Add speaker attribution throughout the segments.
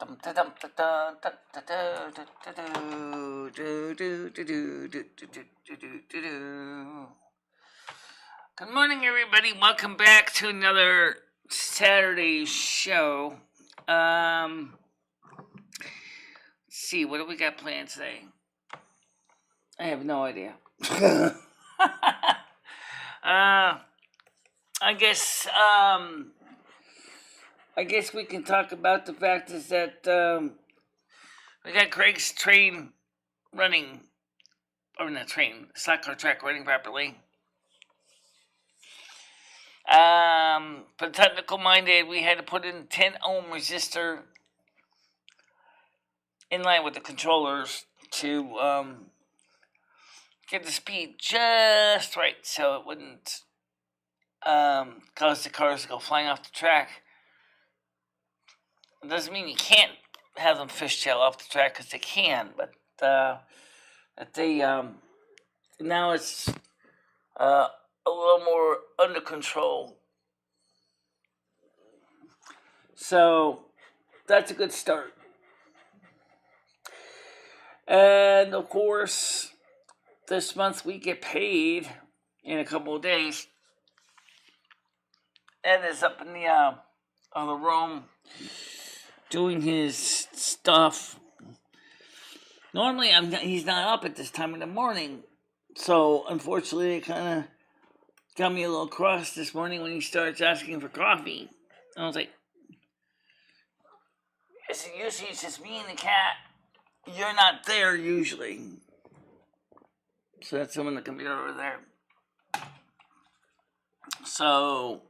Speaker 1: Good morning, everybody. Welcome back to another Saturday show. Let's see, what do we got planned today? I have no idea. I guess we can talk about the fact is that we got Greg's train running, or not train, slack car track running properly. For the technical minded, we had to put in 10 ohm resistor in line with the controllers to get the speed just right so it wouldn't cause the cars to go flying off the track. It doesn't mean you can't have them fishtail off the track, because they can, but that they now it's a little more under control. So that's a good start. And of course, this month we get paid in a couple of days. Ed is up in the room doing his stuff. Normally, he's not up at this time in the morning, so unfortunately, it kind of got me a little cross this morning when he starts asking for coffee. I was like, usually it's just me and the cat. You're not there usually. So that's him on the computer over there. So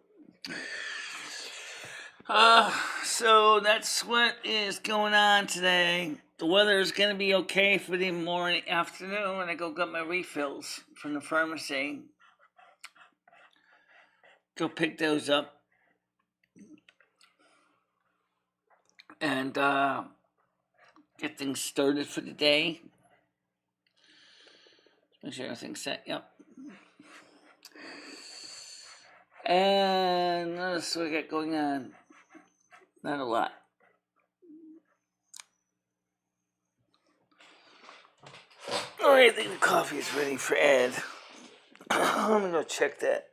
Speaker 1: that's what is going on today. The weather is going to be okay for the afternoon when I go get my refills from the pharmacy. Go pick those up. And get things started for the day. Make sure everything's set. Yep. And what else we got going on? Not a lot. Oh, I think the coffee is ready for Ed. I'm gonna go check that.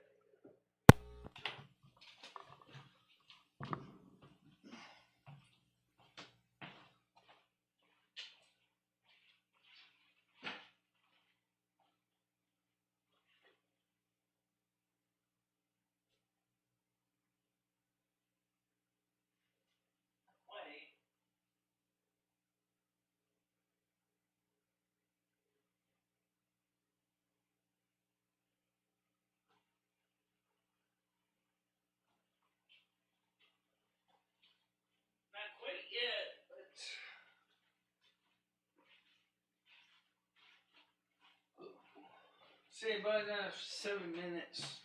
Speaker 1: Say about 7 minutes.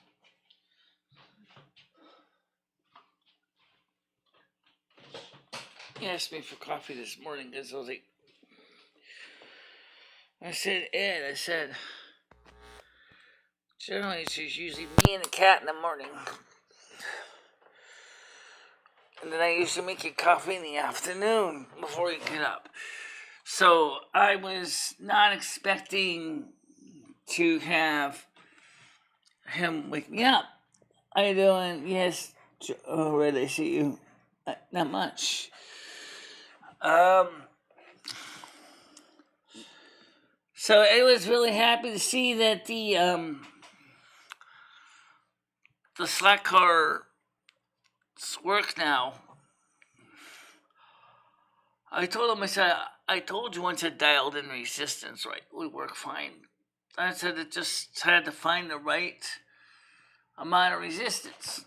Speaker 1: He asked me for coffee this morning because I said, Ed, generally it's usually me and the cat in the morning. And then I usually make you coffee in the afternoon before you get up. So I was not expecting to have him wake me up. How you doing? Yes. Oh, Red, I see you. Not much. So I was really happy to see that the slack car work now. I told him, I told you once I dialed in resistance right, it would work fine. I said it just had to find the right amount of resistance.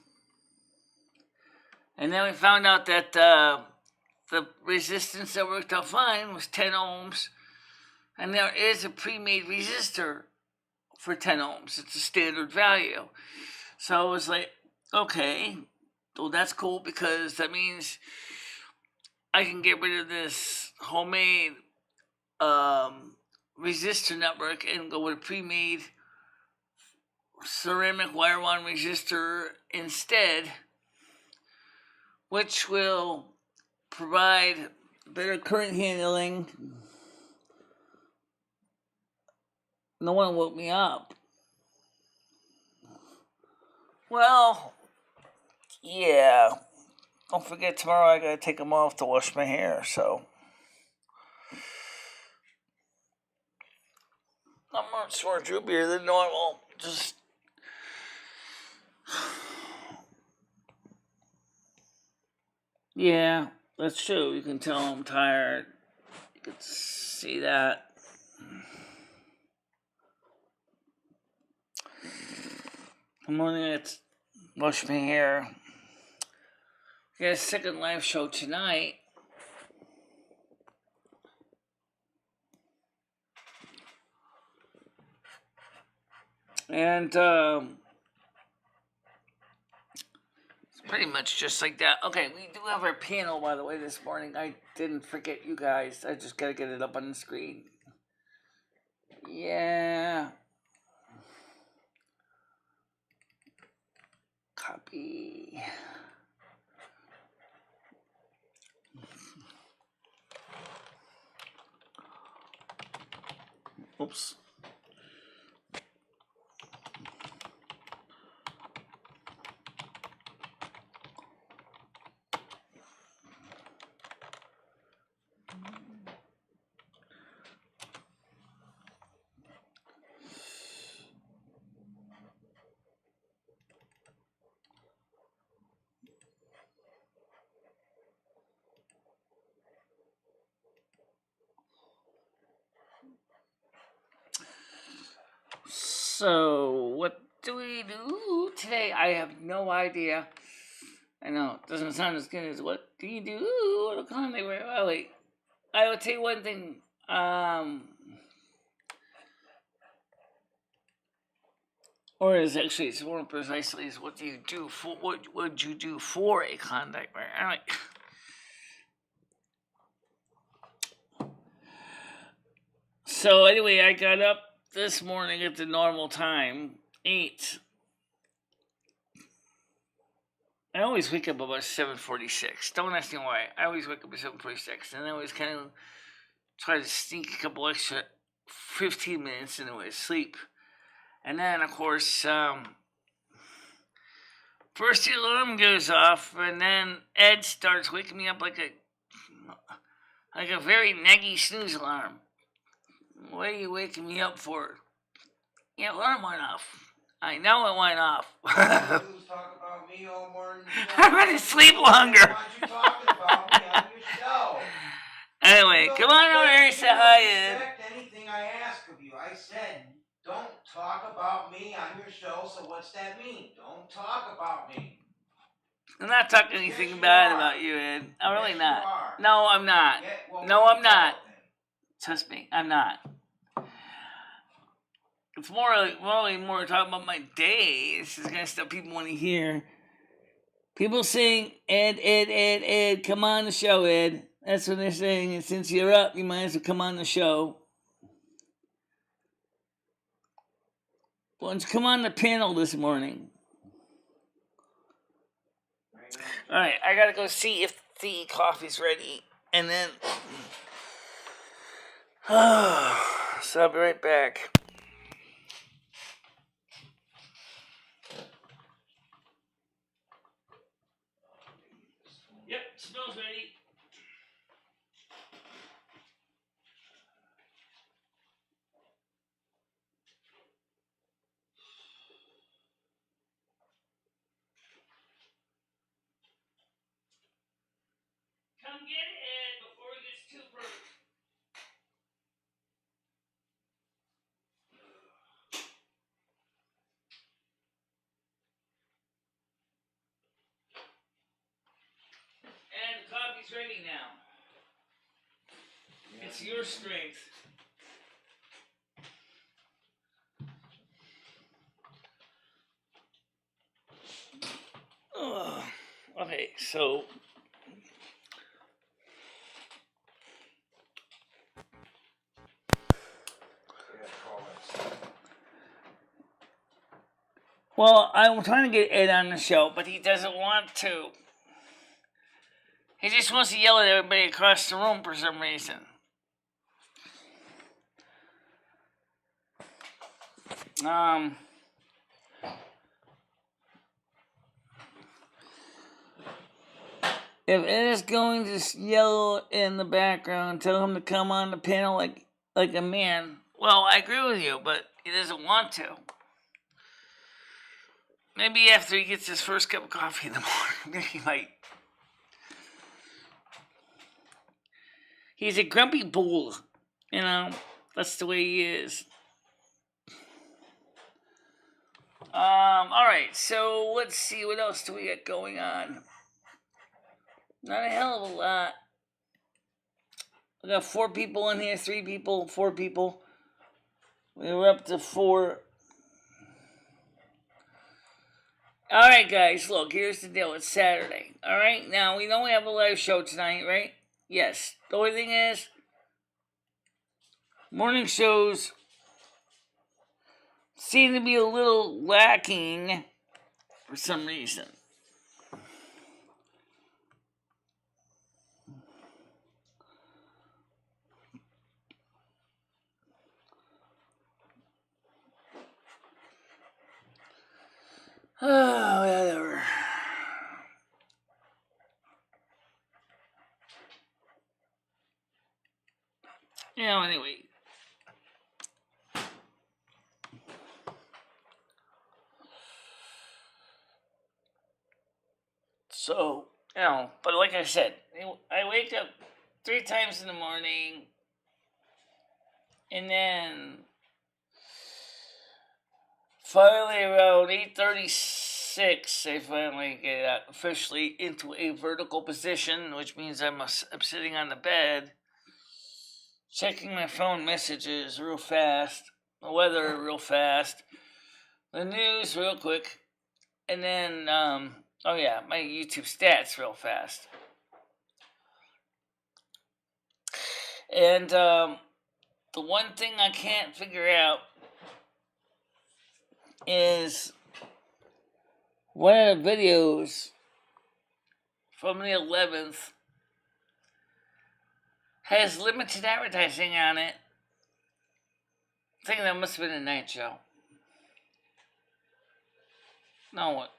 Speaker 1: And then we found out that the resistance that worked out fine was 10 ohms. And there is a pre-made resistor for 10 ohms. It's a standard value. So I was like, okay, well, that's cool, because that means I can get rid of this homemade resistor network and go with a pre-made ceramic wire-wound resistor instead, which will provide better current handling. No one woke me up. Well, yeah. Don't forget tomorrow I gotta take them off to wash my hair, so I'm much more droopier than normal. Just yeah, that's true. You can tell I'm tired. You can see that. I'm only to wash my hair. We got a second live show tonight. And it's pretty much just like that. Okay, we do have our panel, by the way, this morning. I didn't forget you guys. I just gotta get it up on the screen. Yeah. Copy. Oops. So, what do we do today? I have no idea. I know, it doesn't sound as good as what do you do? What kind they were? Oh, wait. I will tell you one thing. Or is actually, it's more precisely, is what do you do for, what would you do for a contact wearer? All right. So, anyway, I got up this morning at the normal time, 8. I always wake up about 7:46. Don't ask me why. I always wake up at 7:46, and I always kind of try to sneak a couple extra 15 minutes into my sleep. And then, of course, first the alarm goes off, and then Ed starts waking me up like a very naggy snooze alarm. What are you waking me up for? Yeah, alarm went off. I know it went off.
Speaker 2: Talk about me all morning.
Speaker 1: I'm going to sleep longer.
Speaker 2: Why aren't you talking about me on your show?
Speaker 1: Anyway, come on over here and say hi, Ed.
Speaker 2: Respect anything I ask of you. I said, don't talk about me on your show, so what's that mean? Don't talk about me.
Speaker 1: I'm not talking anything bad about you, Ed. I'm really not. No, I'm not. No, I'm not. Trust me, I'm not. It's more talking about my day. This is gonna stuff people want to hear. People saying, Ed, come on the show, Ed. That's what they're saying. And since you're up, you might as well come on the show. Why don't you come on the panel this morning? Alright, I gotta go see if the coffee's ready. And then... so I'll be right back. Yep, smells ready. Come get it, Ed, before it gets too burnt. And the coffee's ready now. It's your strength. Okay, so... Well, I'm trying to get Ed on the show, but he doesn't want to. He just wants to yell at everybody across the room for some reason. If Ed is going to yell in the background, tell him to come on the panel like a man. Well, I agree with you, but he doesn't want to. Maybe after he gets his first cup of coffee in the morning, maybe he might. He's a grumpy bull, you know. That's the way he is. All right. So let's see what else do we got going on. Not a hell of a lot. We got 4 people in here, 3 people, 4 people. We were up to 4. All right, guys. Look, here's the deal. It's Saturday. All right. Now we know we have a live show tonight, right? Yes. The only thing is, morning shows seem to be a little lacking for some reason. Oh, whatever. You know, anyway. So, you know, but like I said, I wake up 3 times in the morning, and then finally around 8:36, I finally get officially into a vertical position, which means I'm sitting on the bed, checking my phone messages real fast, the weather real fast, the news real quick, and then, oh yeah, my YouTube stats real fast. And the one thing I can't figure out is one of the videos from the 11th has limited advertising on it. I think that must have been a night show. No, what?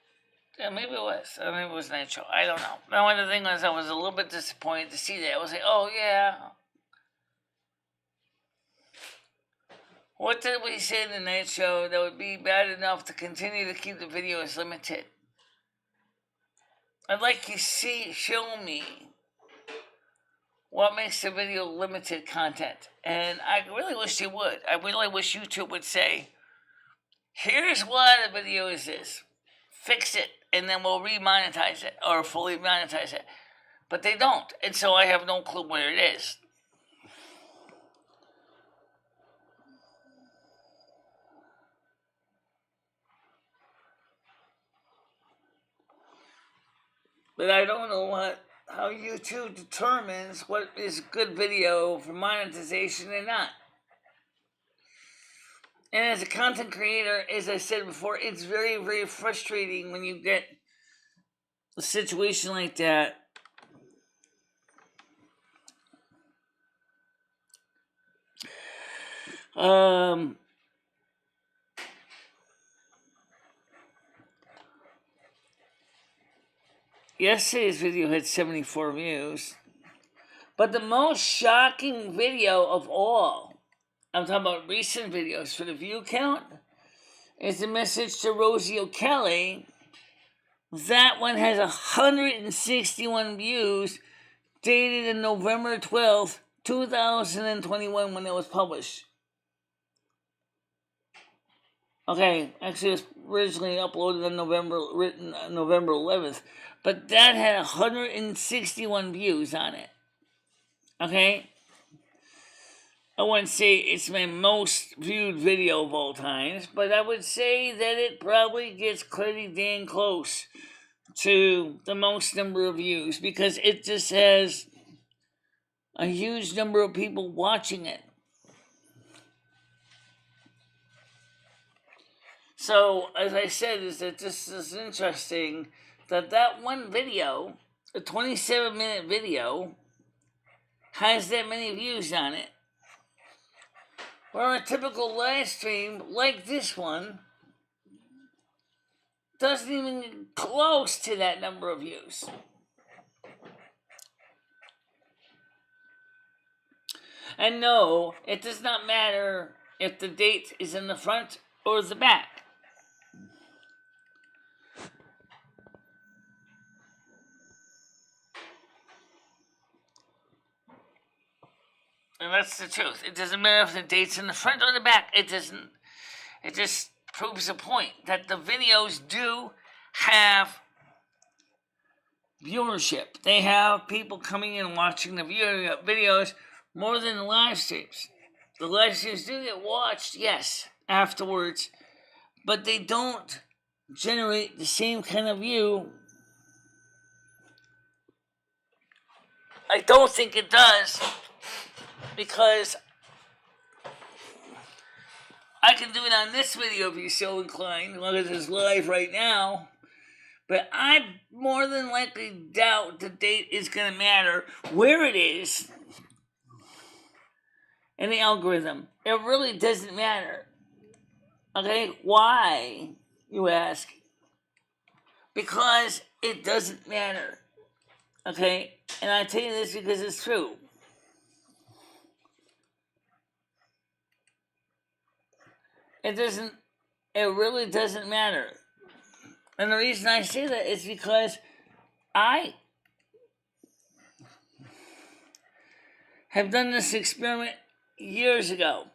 Speaker 1: Yeah, maybe it was. Maybe it was a night show. I don't know. Now, one of the things was I was a little bit disappointed to see that. I was like, oh, yeah. What did we say in the night show that would be bad enough to continue to keep the videos limited? I'd like you to show me what makes the video limited content. And I really wish they would. I really wish YouTube would say, here's what a video is this. Fix it, and then we'll remonetize it, or fully monetize it. But they don't, and so I have no clue where it is. But I don't know how YouTube determines what is good video for monetization and not. And as a content creator, as I said before, it's very, very frustrating when you get a situation like that. Yesterday's video had 74 views. But the most shocking video of all, I'm talking about recent videos for the view count, is the message to Rosie O'Kelly. That one has 161 views, dated in November 12th, 2021, when it was published. Okay, actually, it was originally uploaded on written on November 11th, but that had 161 views on it. Okay? I wouldn't say it's my most viewed video of all times, but I would say that it probably gets pretty dang close to the most number of views, because it just has a huge number of people watching it. So, as I said, is that this is interesting that one video a 27-minute video has that many views on it, where a typical live stream like this one doesn't even get close to that number of views. And no, it does not matter if the date is in the front or the back. And that's the truth. It doesn't matter if the date's in the front or the back. It doesn't. It just proves a point that the videos do have viewership. They have people coming in and watching the videos more than the live streams. The live streams do get watched, yes, afterwards, but they don't generate the same kind of view. I don't think it does, because I can do it on this video if you're so inclined, while it is live right now. But I more than likely doubt the date is going to matter where it is in the algorithm. It really doesn't matter. Okay? Why, you ask? Because it doesn't matter. Okay? And I tell you this because it's true. It really doesn't matter. And the reason I say that is because I have done this experiment years ago.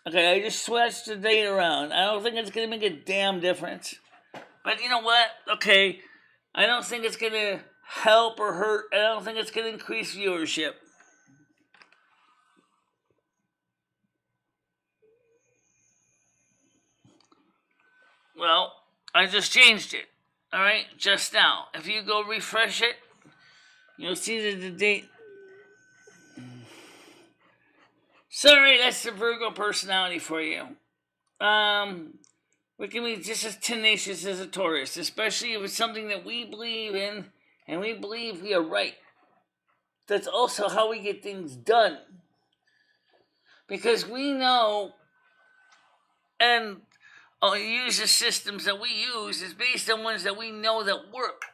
Speaker 1: Okay, I just switched the date around. I don't think it's going to make a damn difference. But you know what? Okay, I don't think it's going to help or hurt. I don't think it's going to increase viewership. Well, I just changed it. All right, just now. If you go refresh it, you'll see that the date. Sorry, that's the Virgo personality for you. We can be just as tenacious as a Taurus, especially if it's something that we believe in and we believe we are right. That's also how we get things done. Because we know, and use the systems that we use is based on ones that we know that work.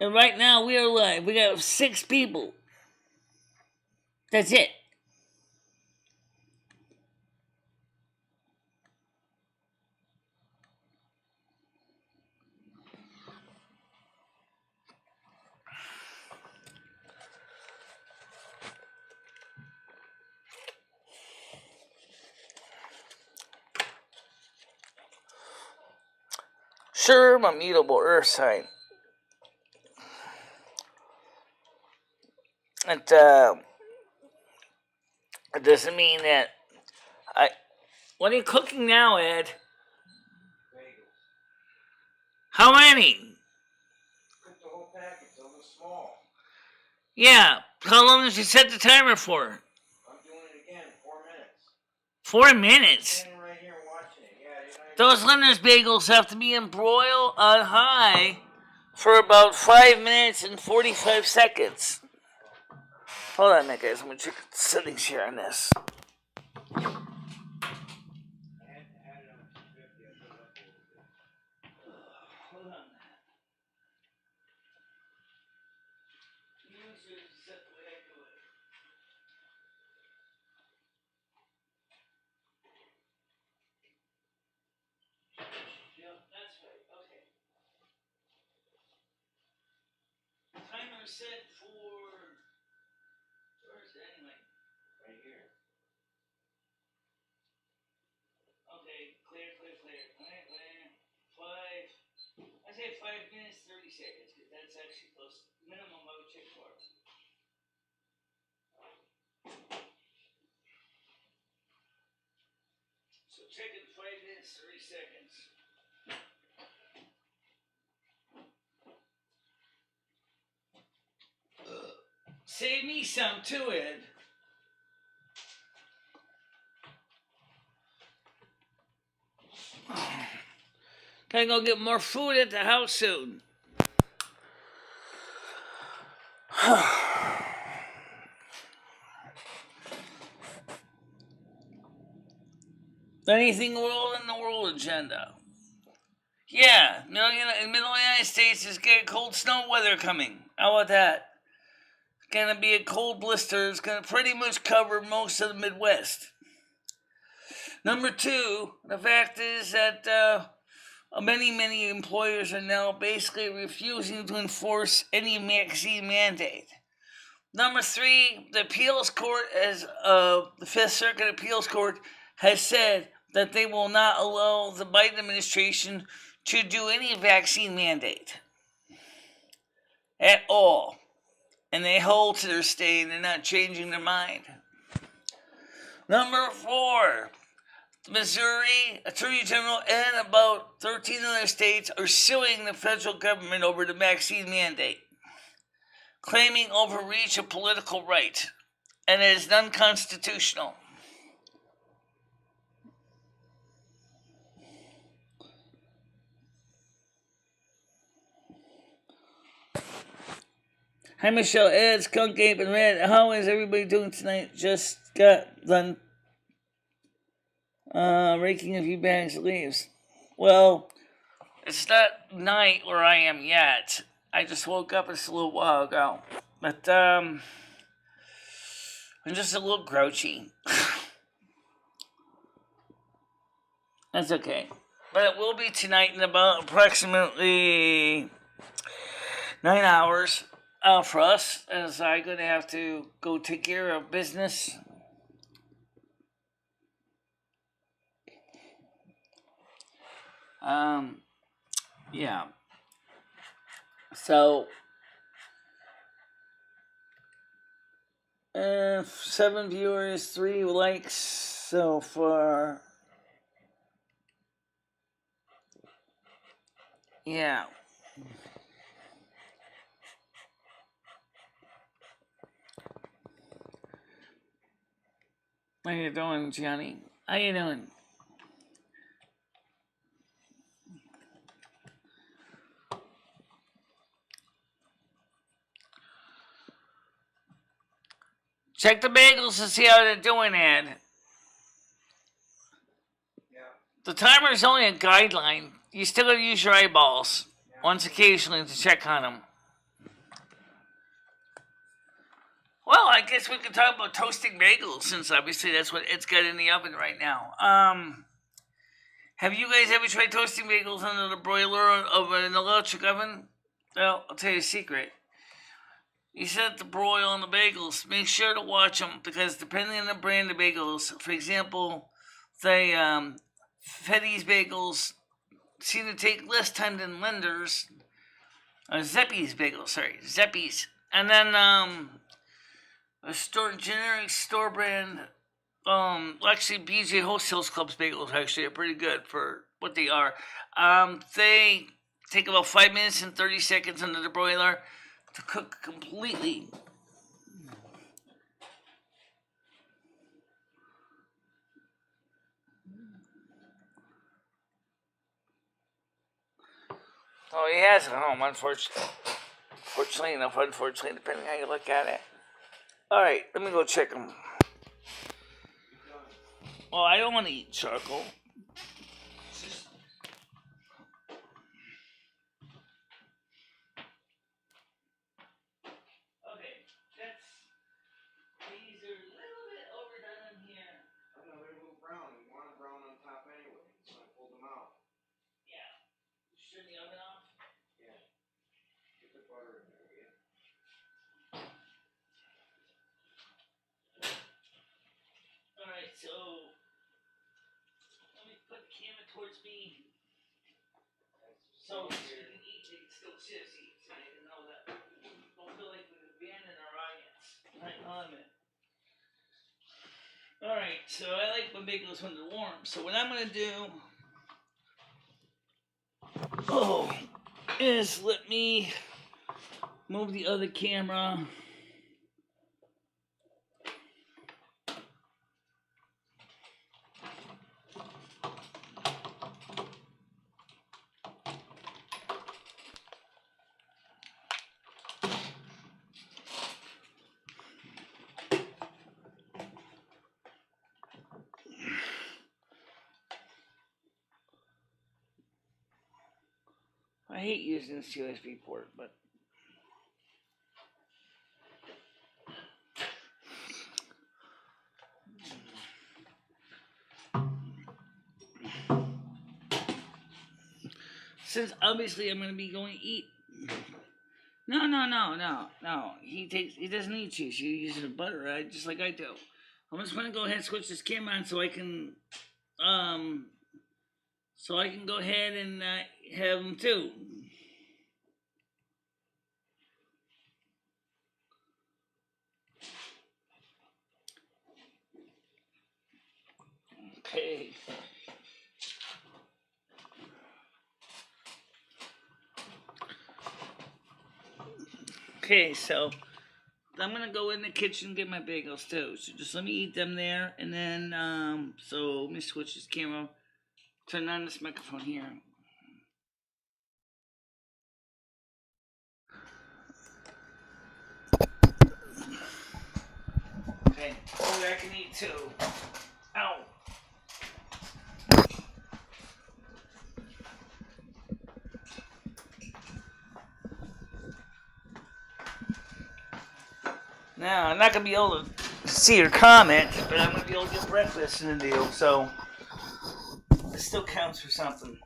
Speaker 1: And right now we are live. We got 6 people. That's it. Sure, I'm a mutable earth sign. It doesn't mean that What are you cooking now, Ed?
Speaker 2: Bagels.
Speaker 1: How many?
Speaker 2: Cook the whole package, they'll look small.
Speaker 1: Yeah. How long did you set the timer for?
Speaker 2: I'm doing it again, 4 minutes.
Speaker 1: 4 minutes?
Speaker 2: Standing right here watching it. Yeah,
Speaker 1: Those Lennox bagels have to be in broil on high for about 5 minutes and 45 seconds. Hold on a minute, guys. I'm going to check the settings here on this. Hold on. Usually set the way I do it. Yep, that's right. Okay. Timer set for. Where is it anyway?
Speaker 2: right here.
Speaker 1: Okay, clear. Alright, 5. I say 5 minutes, 30 seconds, because that's actually close. Minimum I would check for. So check in 5 minutes, 30 seconds. Save me some too, Ed. Gotta go get more food at the house soon. Anything world in the world agenda. Yeah, in the middle of the United States is getting cold snow weather coming. How about that? It's gonna be a cold blister. It's gonna pretty much cover most of the Midwest. Number two, the fact is that many employers are now basically refusing to enforce any vaccine mandate. Number three, the appeals court, as the Fifth Circuit Appeals Court, has said that they will not allow the Biden administration to do any vaccine mandate at all. And they hold to their stand. They're not changing their mind. Number four, the Missouri Attorney General and about 13 other states are suing the federal government over the vaccine mandate, claiming overreach of political right, and it is unconstitutional. Hi, Michelle, Ed, Skunk Ape, and Red. How is everybody doing tonight? Just got done raking a few bags of leaves. Well, it's not night where I am yet. I just woke up just a little while ago. But, I'm just a little grouchy. That's okay. But it will be tonight in about approximately 9 hours. For us, as I'm going to have to go take care of business. Yeah. So, 7 viewers, 3 likes so far. Yeah. How you doing, Johnny? How you doing? Check the bagels to see how they're doing, Ed.
Speaker 2: Yeah.
Speaker 1: The timer is only a guideline. You still gotta use your eyeballs once occasionally to check on them. Well, I guess we could talk about toasting bagels, since obviously that's what it's got in the oven right now. Have you guys ever tried toasting bagels under the broiler of an electric oven? Well, I'll tell you a secret. You set the broil on the bagels. Make sure to watch them, because depending on the brand of bagels, for example, the Fetty's bagels seem to take less time than Linder's. Zeppy's bagels, Zeppy's. And then a generic store brand. Actually, BJ Wholesale Club's bagels actually are pretty good for what they are. They take about 5 minutes and 30 seconds under the broiler to cook completely. Oh, he has at home, unfortunately. Fortunately enough, unfortunately, depending how you look at it. Alright, let me go check them. Well, I don't want to eat charcoal. Okay, these are a little bit overdone in here.
Speaker 2: I know they're a little brown. You want them brown on top anyway, so I pulled them out.
Speaker 1: Yeah. Turn the oven off.
Speaker 2: Yeah. Get the butter in there, yeah.
Speaker 1: Alright, so let me put the camera towards me. So you can eat, they can still see us eat. So you can know that. Don't feel like we've abandoned our audience. Right on it. Alright, so I like my bagels when they're warm. So what I'm gonna do is let me move the other camera. I hate using this USB port, but since obviously I'm going to be going to eat. No. He doesn't need cheese. You use the butter, right? Just like I do. I'm just going to go ahead and switch this camera on so I can go ahead and have them too. Okay. Okay, so I'm gonna go in the kitchen and get my bagels too. So just let me eat them there, and then so let me switch this camera, turn on this microphone here. Okay, oh, I can eat too. Ow. Now, I'm not going to be able to see your comments, but I'm going to be able to get breakfast in the deal, so it still counts for something.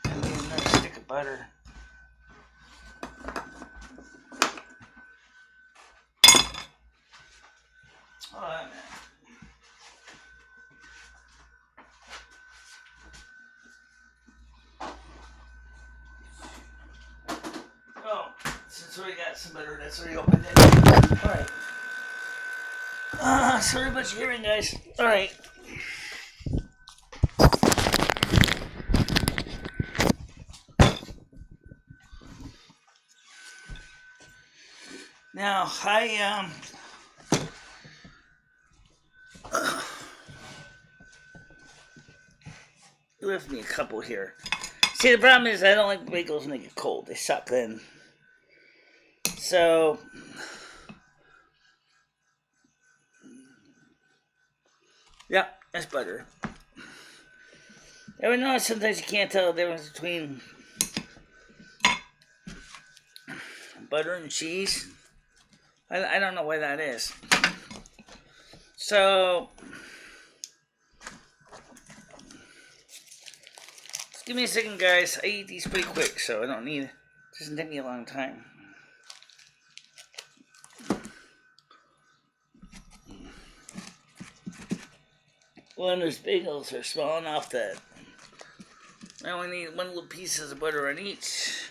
Speaker 1: I need another stick of butter. Oh, man. Oh, since we got some butter, that's already opened it. Alright. Sorry about your hearing, guys. Alright. Now, I left me a couple here. See, the problem is I don't like bagels when they get cold. They suck then. So, yeah, that's butter. Ever notice sometimes you can't tell the difference between butter and cheese? I don't know why that is. So, just give me a second, guys. I eat these pretty quick, so I don't need it. Doesn't take me a long time. Lender's bagels are small enough that I only need one little piece of butter on each.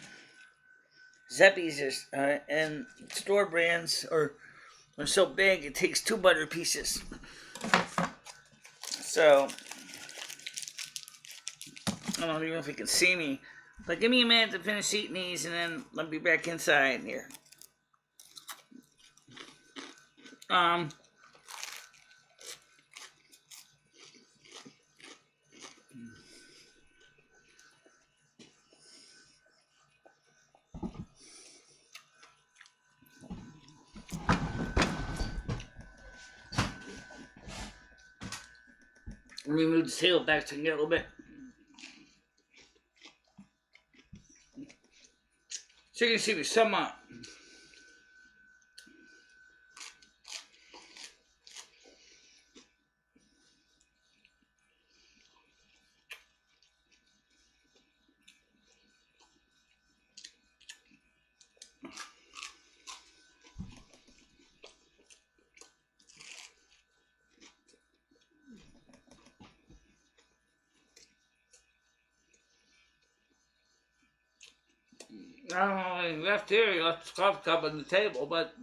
Speaker 1: Zeppies and store brands are so big it takes 2 butter pieces. So I don't even know if you can see me, but give me a minute to finish eating these, and then I'll be back inside here. Let me move the table back so I can get a little bit. So you can see there's some I don't know, he left here, he left the coffee cup on the table, but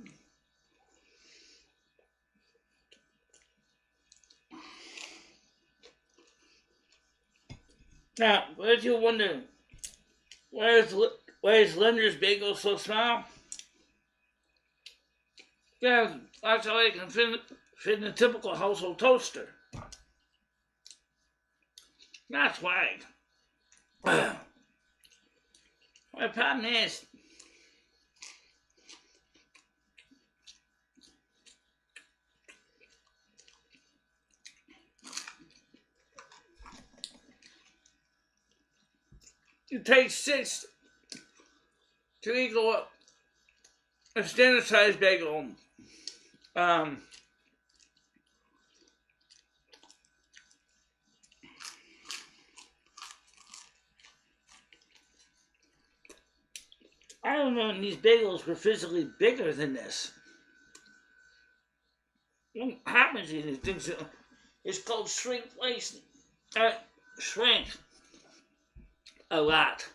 Speaker 1: now, what you wonder, why is Lender's bagel so small? Yeah, that's how it can fit in a typical household toaster. That's why. The problem is, it takes 6 to equal a standard size bagel. I don't know if these bagels were physically bigger than this. What happens to these things? It's called shrinkflation. Shrink a lot.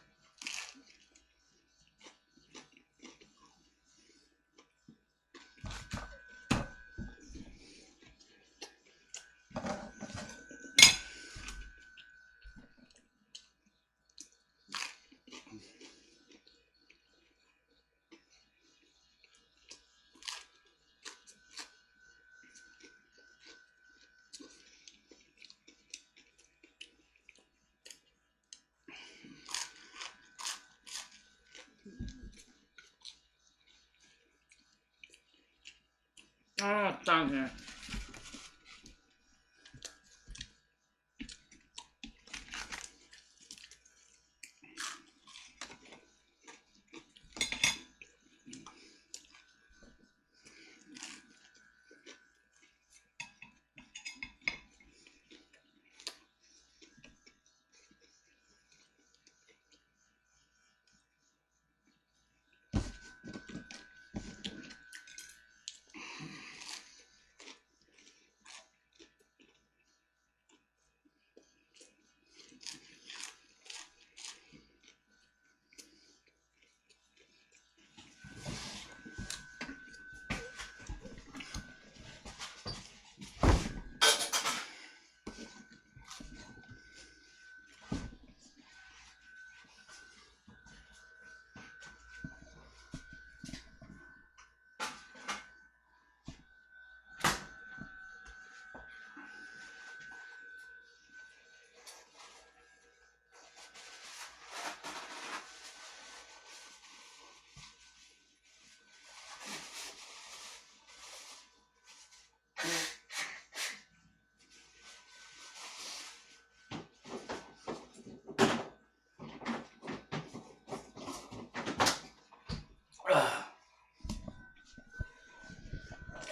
Speaker 1: Oh, it's down here.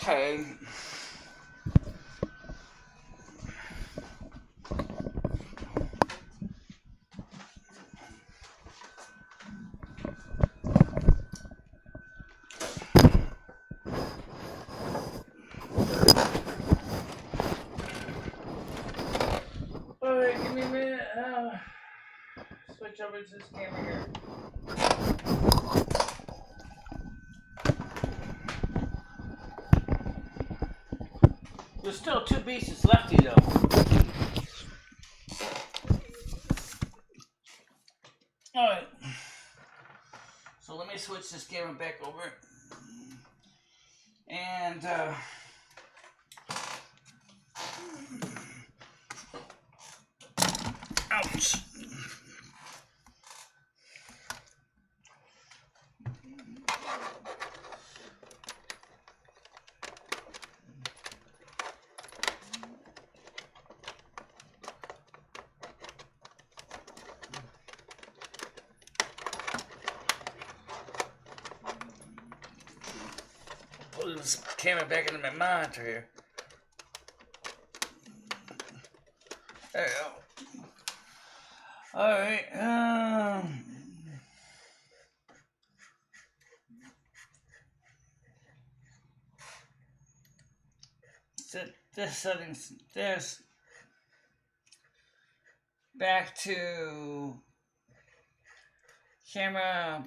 Speaker 1: Okay. Alright, give me a minute. Switch over to this camera here. There's still 2 pieces left, though. Alright. So let me switch this camera back over. And, ouch. Put this camera back into my monitor here. There you go. Alright, set this settings, this back to camera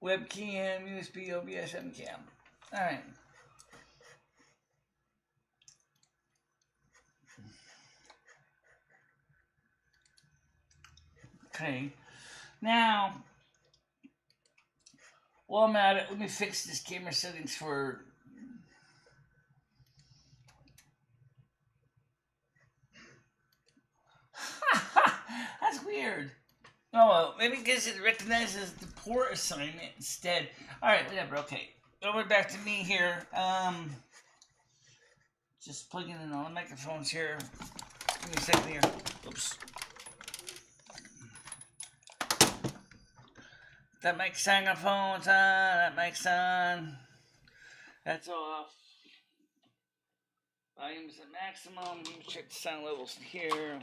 Speaker 1: webcam, USB, OBS, MCam. Alright. Okay. Now, while I'm at it, let me fix this camera settings for that's weird. Oh well, maybe because it recognizes the port assignment instead. Alright, whatever, okay. Over back to me here. just plugging in all the microphones here. Give me a second here. Oops. That mic's on, the phone's on, that mic's on. That's off. Volume's at maximum. Check the sound levels here.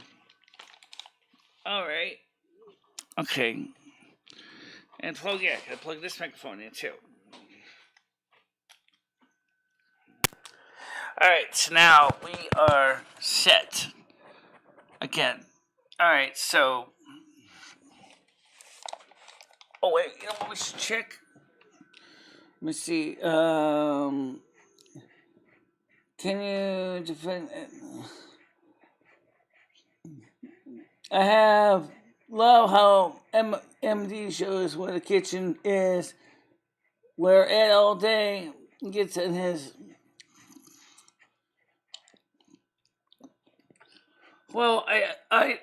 Speaker 1: Alright. Okay. And plug, yeah, I plug this microphone in too. Alright, so now we are set. Again. Alright, so. Oh, wait, you know what we should check? Let me see. Can you defend? I love how MD shows where the kitchen is, where Ed all day gets in his. Well, I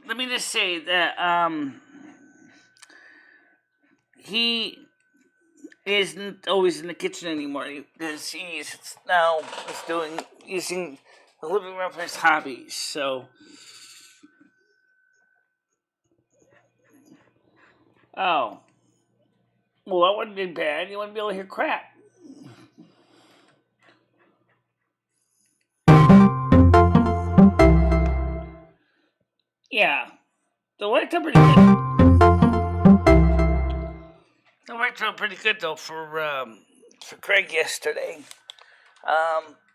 Speaker 1: let me just say that he isn't always in the kitchen anymore because he's now using the living room for his hobbies. So, oh, well, that wouldn't be bad. You wouldn't be able to hear crap. Yeah, the worked out pretty good. It worked out pretty good though for Craig yesterday.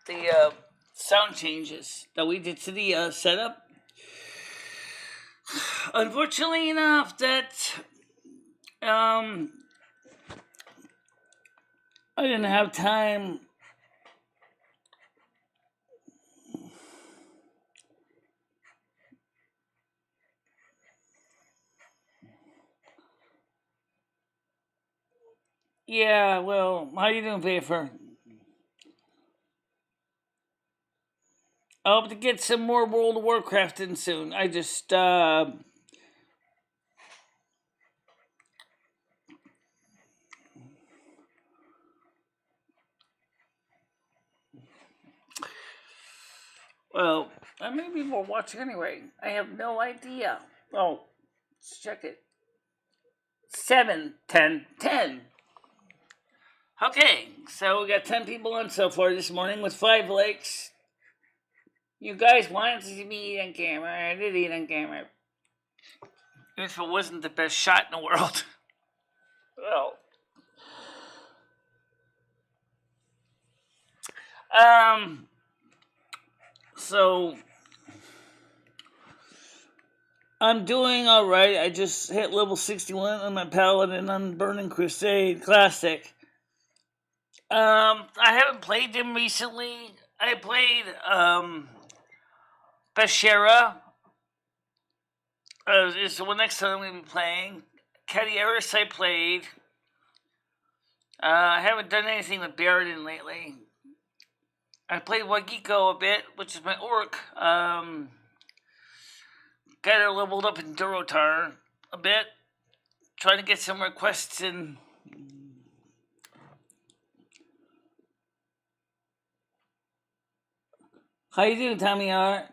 Speaker 1: The sound changes that we did to the setup. Unfortunately enough, that I didn't have time. Yeah, well, how you doing, Paper? I hope to get some more World of Warcraft in soon. I just, well, how many people are watching anyway? I have no idea. Oh, let's check it. 7, 10, 10. Okay, so we got 10 people on so far this morning with 5 likes. You guys wanted to see me eat on camera. I did eat on camera. Even if it wasn't the best shot in the world. Well. So I'm doing alright. I just hit level 61 on my Paladin on Burning Crusade Classic. I haven't played them recently. I played, Bashera. Is the one next time I'm going to be playing. Cadieris I played. I haven't done anything with Baradin lately. I played Wagiko a bit, which is my orc. Got her leveled up in Durotar a bit. Trying to get some requests in. How you doing, Tommy R?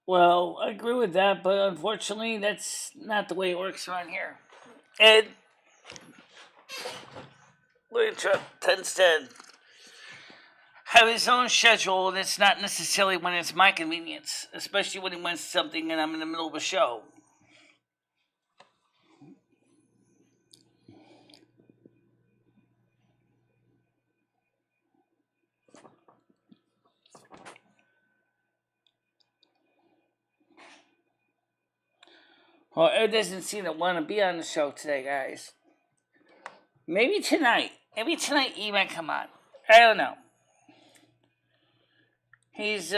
Speaker 1: Well, I agree with that, but unfortunately, that's not the way it works around here. Ed, Lucha tends to have his own schedule, and it's not necessarily when it's my convenience, especially when he wants something and I'm in the middle of a show. Well, Ed doesn't seem to want to be on the show today, guys. Maybe tonight. Maybe tonight he might come on. I don't know. He's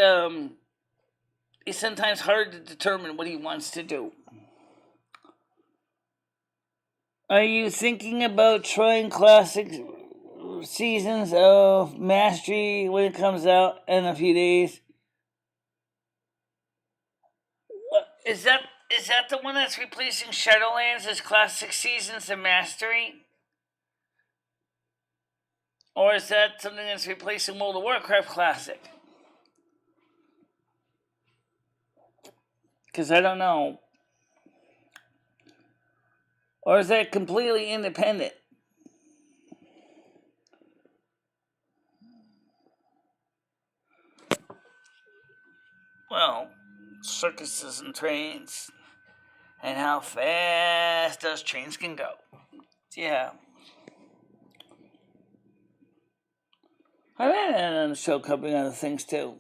Speaker 1: sometimes hard to determine what he wants to do. Are you thinking about trying classic seasons of Mastery when it comes out in a few days? Is that the one that's replacing Shadowlands as Classic Seasons and Mastery? Or is that something that's replacing World of Warcraft Classic? Because I don't know. Or is that completely independent? Well, circuses and trains. And how fast those trains can go. Yeah. I ran it on the show covering other things too.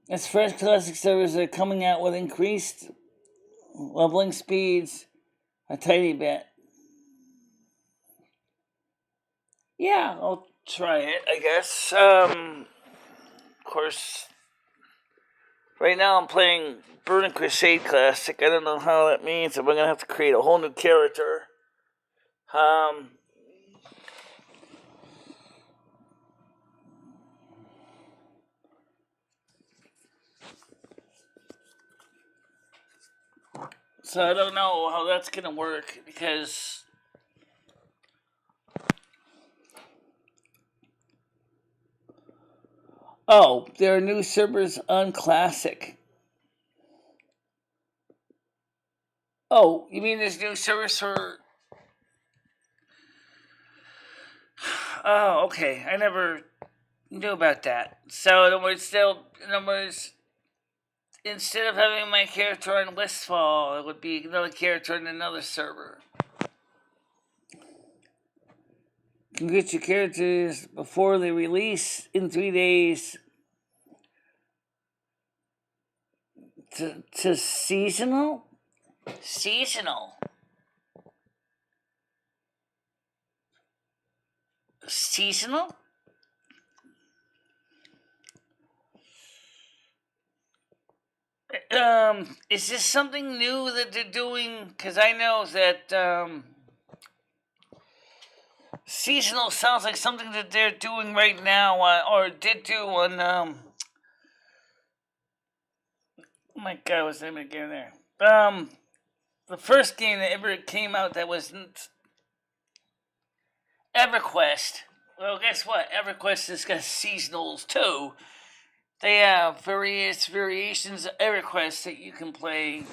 Speaker 1: As fresh classic servers are coming out with increased leveling speeds a tiny bit. Yeah, I'll try it, I guess. Of course, right now I'm playing Burning Crusade Classic. I don't know how that means if I'm gonna have to create a whole new character. So I don't know how that's gonna work because there are new servers on Classic. Oh, you mean there's new servers for? Oh, okay. I never knew about that. So in other words, instead of having my character on Westfall, it would be another character on another server. You can get your characters before they release in 3 days to seasonal? Seasonal? Seasonal? Is this something new that they're doing? Because I know that, seasonal sounds like something that they're doing right now, or did do on, oh my god, what's the name of the game there? The first game that ever came out that wasn't EverQuest. Well, guess what? EverQuest has got seasonals too. They have various variations of EverQuest that you can play.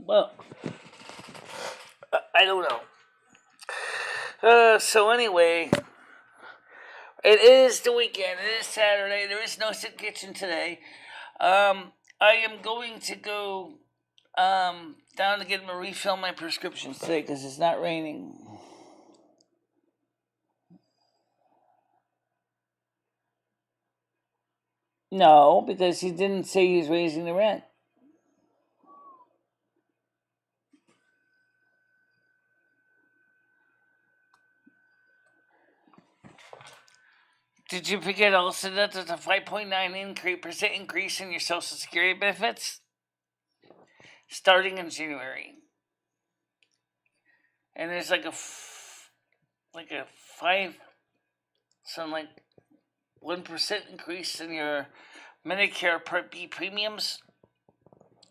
Speaker 1: Well, I don't know. So anyway, it is the weekend. It is Saturday. There is no Sit Kitchen today. I am going to go down to get him to refill my prescriptions today because it's not raining. No, because he didn't say he was raising the rent. Did you forget also that there's a 5.9% increase in your Social Security benefits starting in January? And there's like a 1% increase in your Medicare Part B premiums.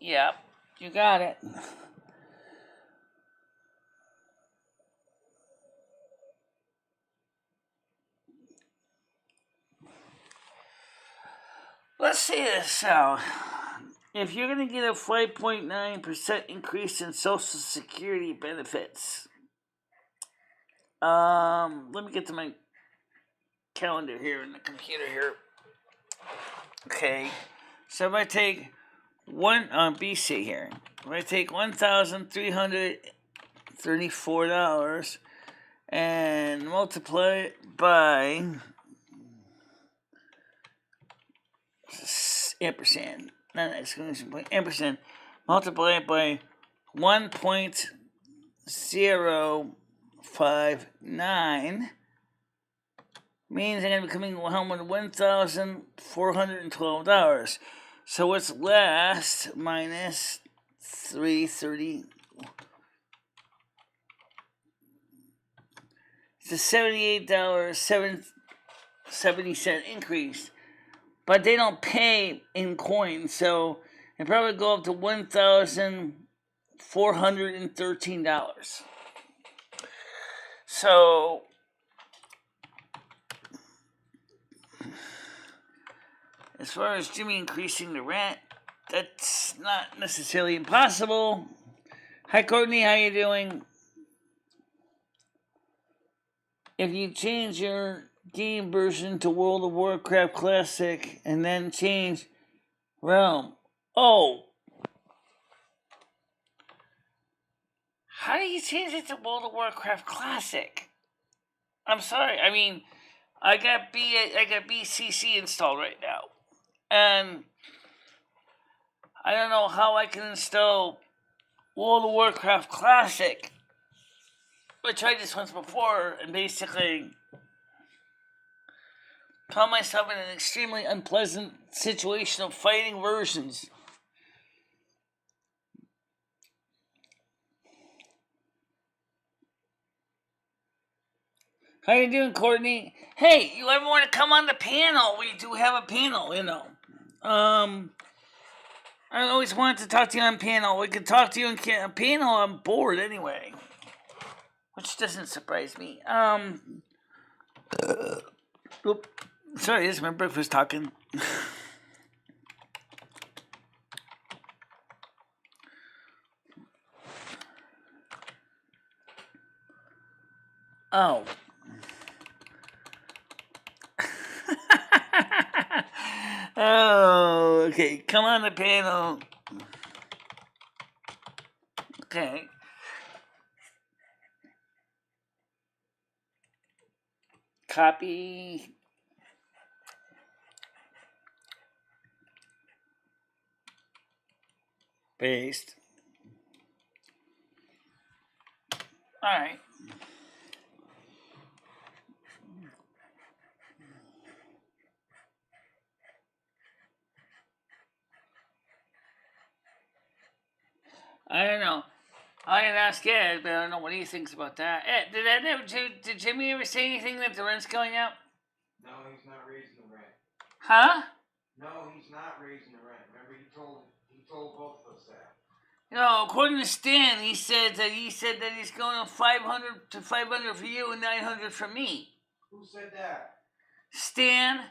Speaker 1: Yeah, you got it. Let's say this now. If you're going to get a 5.9% increase in Social Security benefits, let me get to my calendar here in the computer here. Okay, so if I take BC here, if I take $1,334 and multiply it by ampersand, not exclamation point, ampersand, multiply it by 1.059 means I'm going to be coming home with $1,412. So what's last minus 330? It's a $78.70 increase, but they don't pay in coins, so it probably go up to $1,413. So as far as Jimmy increasing the rent, that's not necessarily impossible. Hi Courtney, how you doing? If you change your game version to World of Warcraft Classic and then change Realm. Oh! How do you change it to World of Warcraft Classic? I'm sorry, I mean, I got BCC installed right now. And I don't know how I can install World of Warcraft Classic. I tried this once before and basically found myself in an extremely unpleasant situation of fighting versions. How you doing, Courtney? Hey, you ever want to come on the panel? We do have a panel, you know. I always wanted to talk to you on panel. We could talk to you on panel. I'm bored anyway, which doesn't surprise me. Oop. Sorry, this is my breakfast talking. Oh. Oh, okay. Come on the panel. Okay. Copy. Paste. All right. I don't know. I can ask Ed, but I don't know what he thinks about that. Ed, did Jimmy ever say anything that the rent's going up?
Speaker 2: No, he's not raising the rent.
Speaker 1: Huh?
Speaker 2: No, he's not raising the rent. Remember, he told both of us that.
Speaker 1: No, according to Stan, he said that he's going to 500 for you and 900 for me.
Speaker 2: Who said that?
Speaker 1: Stan.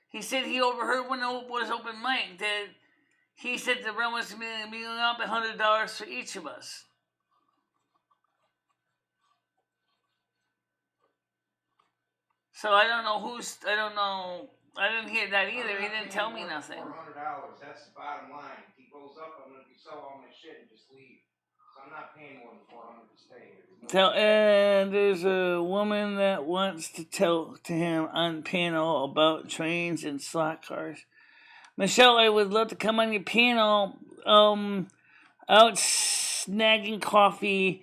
Speaker 1: He said he overheard when it was open mic that he said the rent was going up $100 for each of us. So I don't know I didn't hear that either. He didn't tell me nothing.
Speaker 2: $400. That's the bottom line. If he goes up, I'm going to sell all my shit and just leave. So I'm not paying more than $400 to stay here.
Speaker 1: And there's a woman that wants to tell to him on panel about trains and slot cars. Michelle, I would love to come on your panel. Out snagging coffee.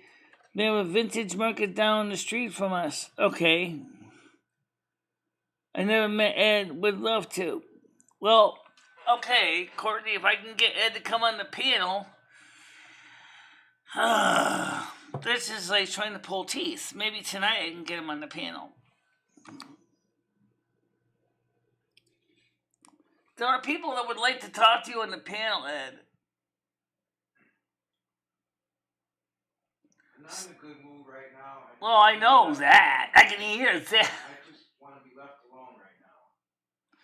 Speaker 1: They have a vintage market down the street from us. Okay. I never met Ed. Would love to. Well, okay, Courtney, if I can get Ed to come on the panel. This is like trying to pull teeth. Maybe tonight I can get him on the panel. There are people that would like to talk to you on the panel, Ed.
Speaker 2: I'm not in a good mood right now.
Speaker 1: Well, I know that. I can hear that.
Speaker 2: I just want to be left alone right now.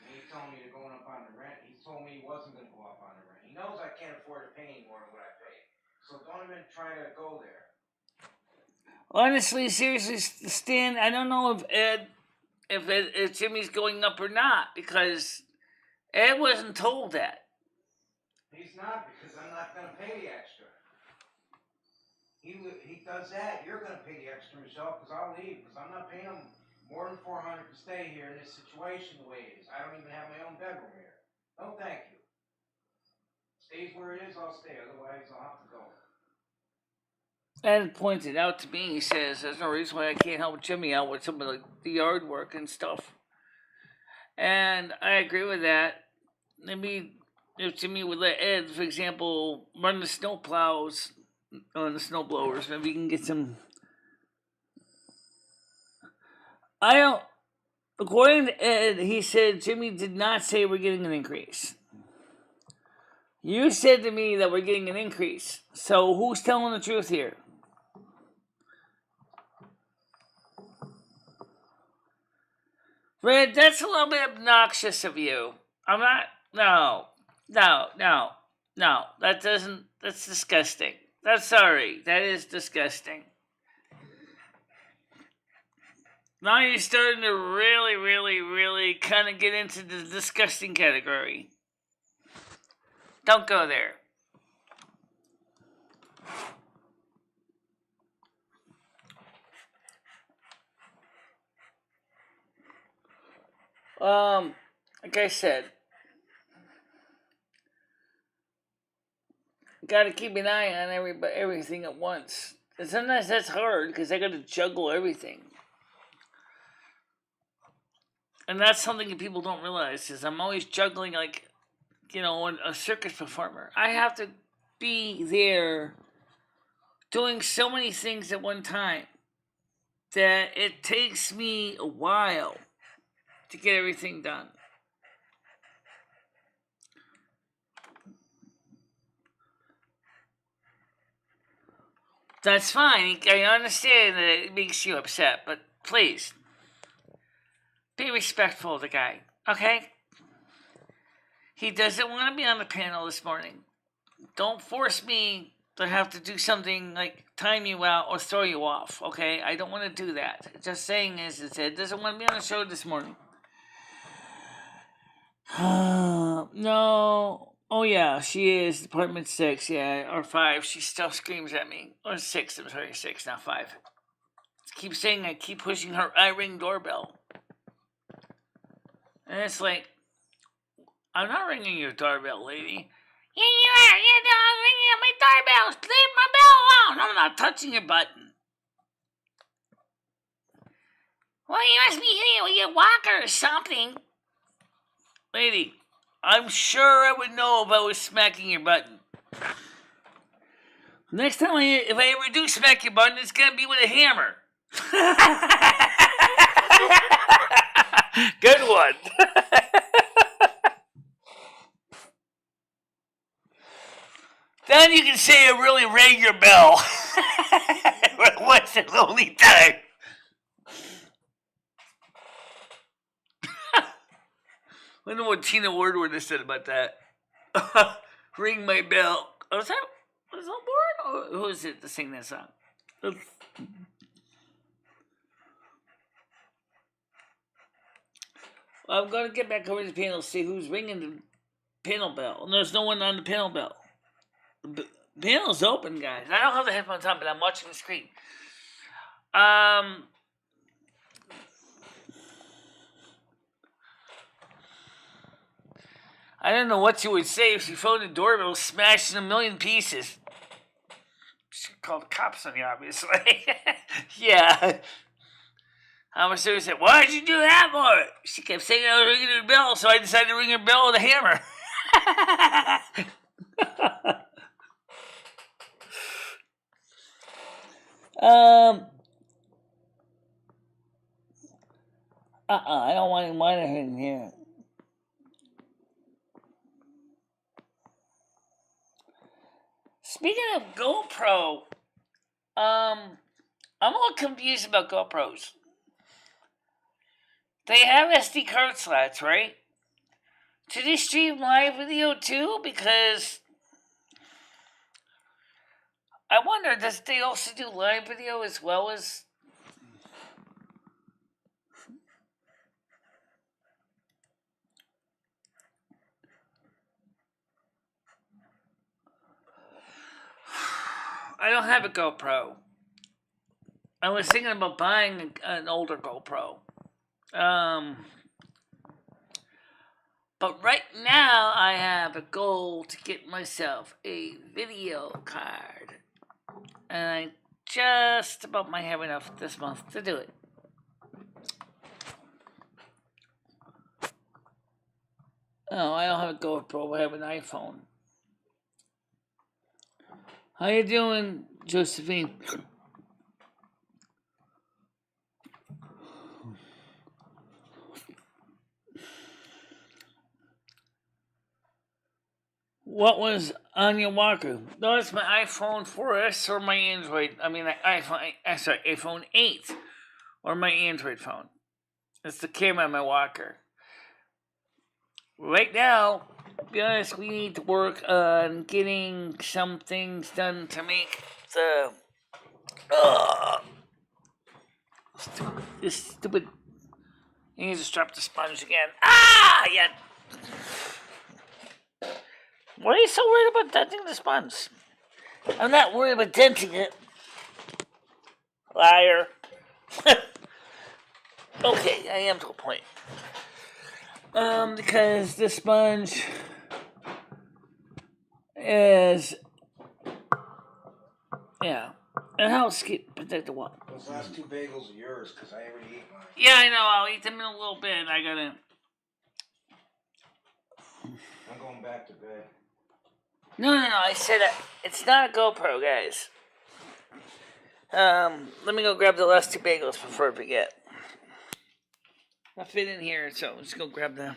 Speaker 2: And he told me to go up on the rent. He told me he wasn't going to go up on the rent. He knows I can't afford to pay any more than what I pay. So don't even try to go there.
Speaker 1: Honestly, seriously, Stan, I don't know if Jimmy's going up or not, because Ed wasn't told that.
Speaker 2: He's not, because I'm not going to pay the extra. He does that. You're going to pay the extra, Michelle, because I'll leave, because I'm not paying him more than $400 to stay here in this situation the way it is. I don't even have my own bedroom here. No, thank you. Stays where it is, I'll stay. Otherwise, I'll have to go.
Speaker 1: Ed pointed out to me, he says, there's no reason why I can't help Jimmy out with some of the yard work and stuff. And I agree with that. maybe if Jimmy would let Ed, for example, run the snow plows on the snow blowers, maybe we can get some. I don't. According to Ed, he said Jimmy did not say we're getting an increase. You said to me that we're getting an increase. So who's telling the truth here? Red, that's a little bit obnoxious of you. I'm not. No. That doesn't. That's disgusting. That's sorry. That is disgusting. Now you're starting to really kind of get into the disgusting category. Don't go there. Like I said, gotta keep an eye on everything at once. And sometimes that's hard because I gotta juggle everything. And that's something that people don't realize is I'm always juggling like, a circus performer. I have to be there doing so many things at one time that it takes me a while to get everything done. That's fine. I understand that it makes you upset, but please, be respectful of the guy, okay? He doesn't want to be on the panel this morning. Don't force me to have to do something like time you out or throw you off, okay? I don't want to do that. Just saying is, Ed doesn't want to be on the show this morning. No. Oh, yeah, she is. Department 6, yeah, or 5. She still screams at me. Or 6, I'm sorry, 6, not 5. Keep saying I keep pushing her iRing doorbell. And it's like, I'm not ringing your doorbell, lady. Yeah, you are. You're ringing at my doorbell. Leave my bell alone. I'm not touching your button. Well, you must be hitting it with your walker or something. Lady, I'm sure I would know if I was smacking your button. Next time, if I ever do smack your button, it's going to be with a hammer. Good one. Then you can say I really rang your bell. Once and only time. I wonder what Tina Ward would have said about that. Ring my bell. Was that Ward? Who is it to sing that song? I'm going to get back over to the panel to see who's ringing the panel bell. And there's no one on the panel bell. The panel's open, guys. I don't have the headphones on, but I'm watching the screen. I don't know what you would say if she phoned the doorbell smashed in a million pieces. She called the cops on you, obviously. Yeah. I was serious. Why'd you do that for? She kept saying I was ringing her bell, so I decided to ring her bell with a hammer. I don't want any money in here. Speaking of GoPro, I'm a little confused about GoPros. They have SD card slots, right? Do they stream live video too? Because I wonder, does they also do live video as well as... I don't have a GoPro. I was thinking about buying an older GoPro. But right now I have a goal to get myself a video card. And I just about might have enough this month to do it. No, I don't have a GoPro. I have an iPhone. How you doing, Josephine? What was on your walker? No, it's my iPhone 4S or my Android. I mean, iPhone 8 or my Android phone. It's the camera on my walker. Right now, to be honest, we need to work on getting some things done to make the this stupid. You need to drop the sponge again. Ah, yeah. Why are you so worried about denting the sponge? I'm not worried about denting it. Liar. Okay, I am to a point. Because the sponge is, yeah, it helps protect the water.
Speaker 2: Those last 2 bagels are yours, because I already ate mine.
Speaker 1: Yeah, I know. I'll eat them in a little bit.
Speaker 2: I'm going back to bed.
Speaker 1: No. I said it's not a GoPro, guys. Let me go grab the last 2 bagels before I forget. I'll fit in here, so let's go grab them.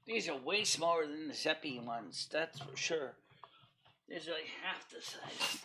Speaker 1: These are way smaller than the Zeppi ones, that's for sure. These are like half the size.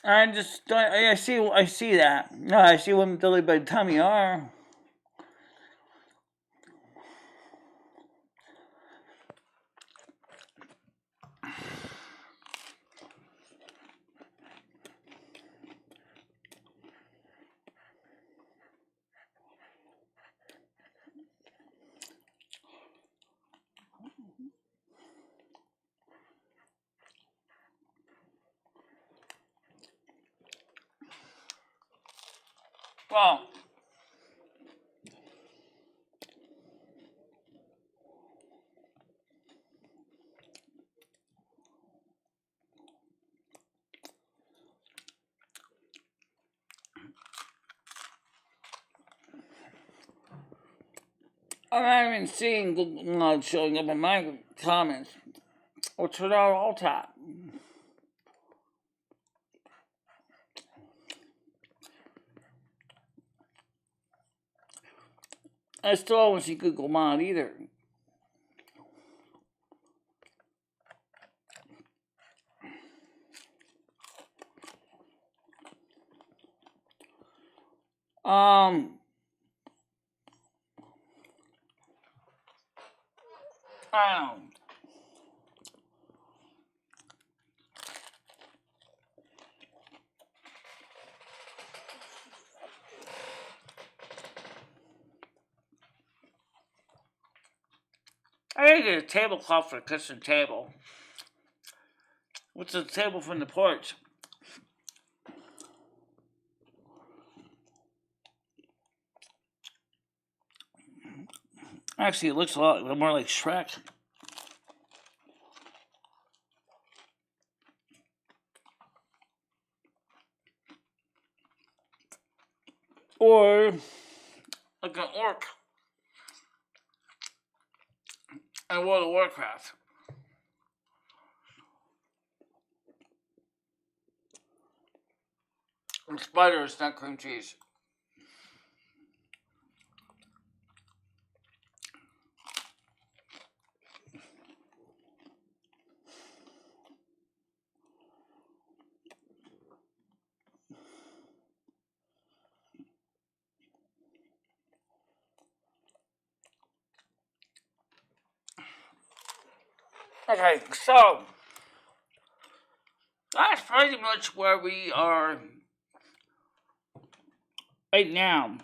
Speaker 1: I see that. No, I see one delivered by Tommy R. Well, I'm not even seeing Google showing up in my comments, which are all top. I still don't see Google Mod either. I don't know. I gotta get a tablecloth for a kitchen table. What's the table from the porch? Actually, it looks a lot more like Shrek. Or like an orc in World of Warcraft. And spiders, not cream cheese. Okay, so That's pretty much where we are right now.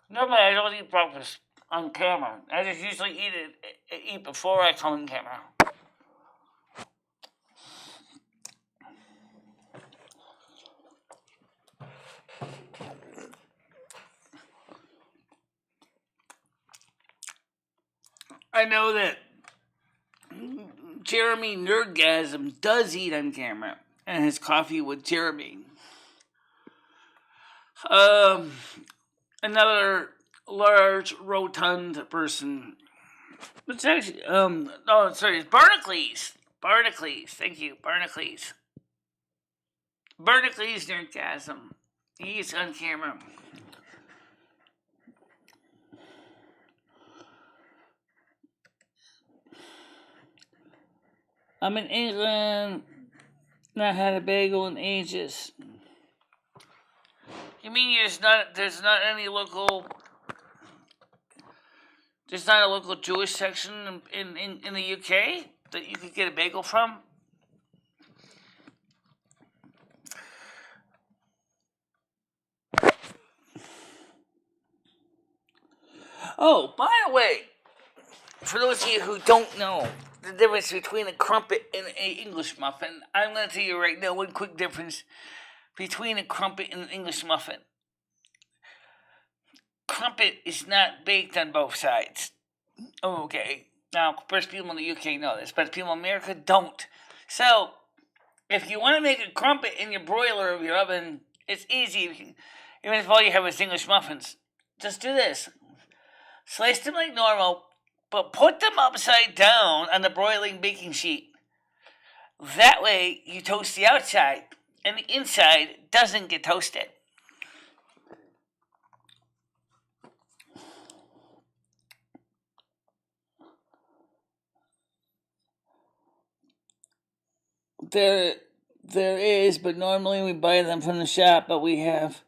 Speaker 1: Normally, I don't eat breakfast on camera. I just usually eat before I come on camera. I know that Jeremy Nerdgasm does eat on camera and has coffee with Jeremy. Another large, rotund person. It's actually, no, sorry, it's Barnacles. Barnacles, thank you, Barnacles. Barnacles Nerdgasm. He's on camera. I'm in England. Not had a bagel in ages. You mean there's not any local, there's not a local Jewish section in the UK that you could get a bagel from? Oh, by the way, for those of you who don't know the difference between a crumpet and an English muffin, I'm going to tell you right now one quick difference between a crumpet and an English muffin. Crumpet is not baked on both sides. Okay. Now, of course, people in the UK know this, but people in America don't. So, if you want to make a crumpet in your broiler of your oven, it's easy. Even if all you have is English muffins. Just do this. Slice them like normal, but put them upside down on the broiling baking sheet. That way, you toast the outside, and the inside doesn't get toasted. There is, but normally we buy them from the shop, but we have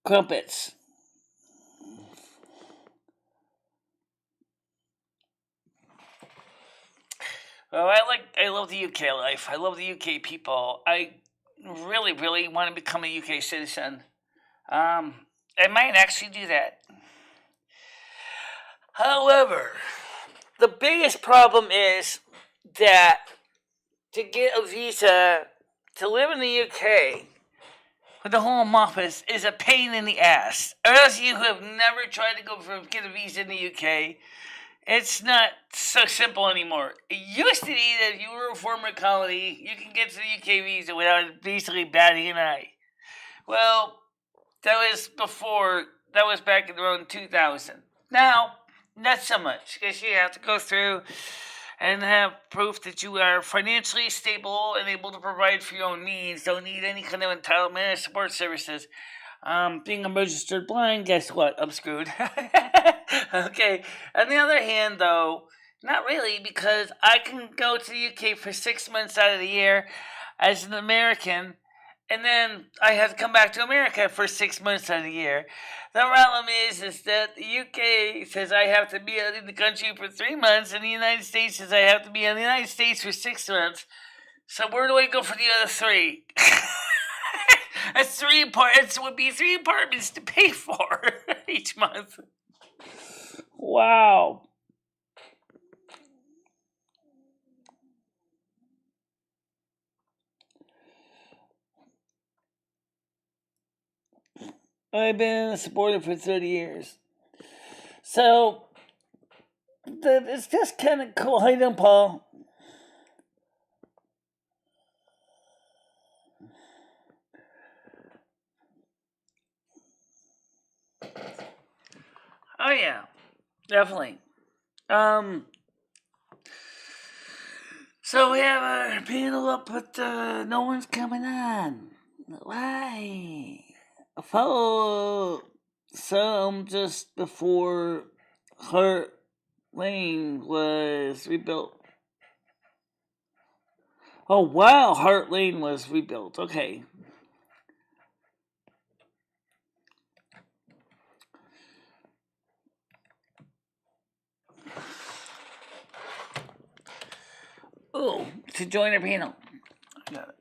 Speaker 1: crumpets. Well, I love the UK life. I love the UK people. I really, really want to become a UK citizen. I might actually do that. However, the biggest problem is that to get a visa to live in the UK with the Home Office is a pain in the ass. Or else you have never tried to get a visa in the UK, it's not so simple anymore. It used to be that if you were a former colony, you can get to the UK visa without basically batting an eye. Well, that was back in around 2000. Now, not so much, because you have to go through and have proof that you are financially stable and able to provide for your own needs. Don't need any kind of entitlement or support services. Being a registered blind, guess what? I'm screwed. Okay. On the other hand, though, not really, because I can go to the UK for 6 months out of the year as an American, and then I have to come back to America for 6 months out of the year. The problem is that the UK says I have to be in the country for 3 months, and the United States says I have to be in the United States for 6 months. So where do I go for the other 3? It would be 3 apartments to pay for each month. Wow. I've been a supporter for 30 years. So, it's just kind of cool. How you doing, Paul? Oh, yeah. Definitely. So we have our panel up, but no one's coming on. Why? Follow some just before Hart Lane was rebuilt. Oh, wow, Hart Lane was rebuilt. Okay. Oh, to join our panel. Got it.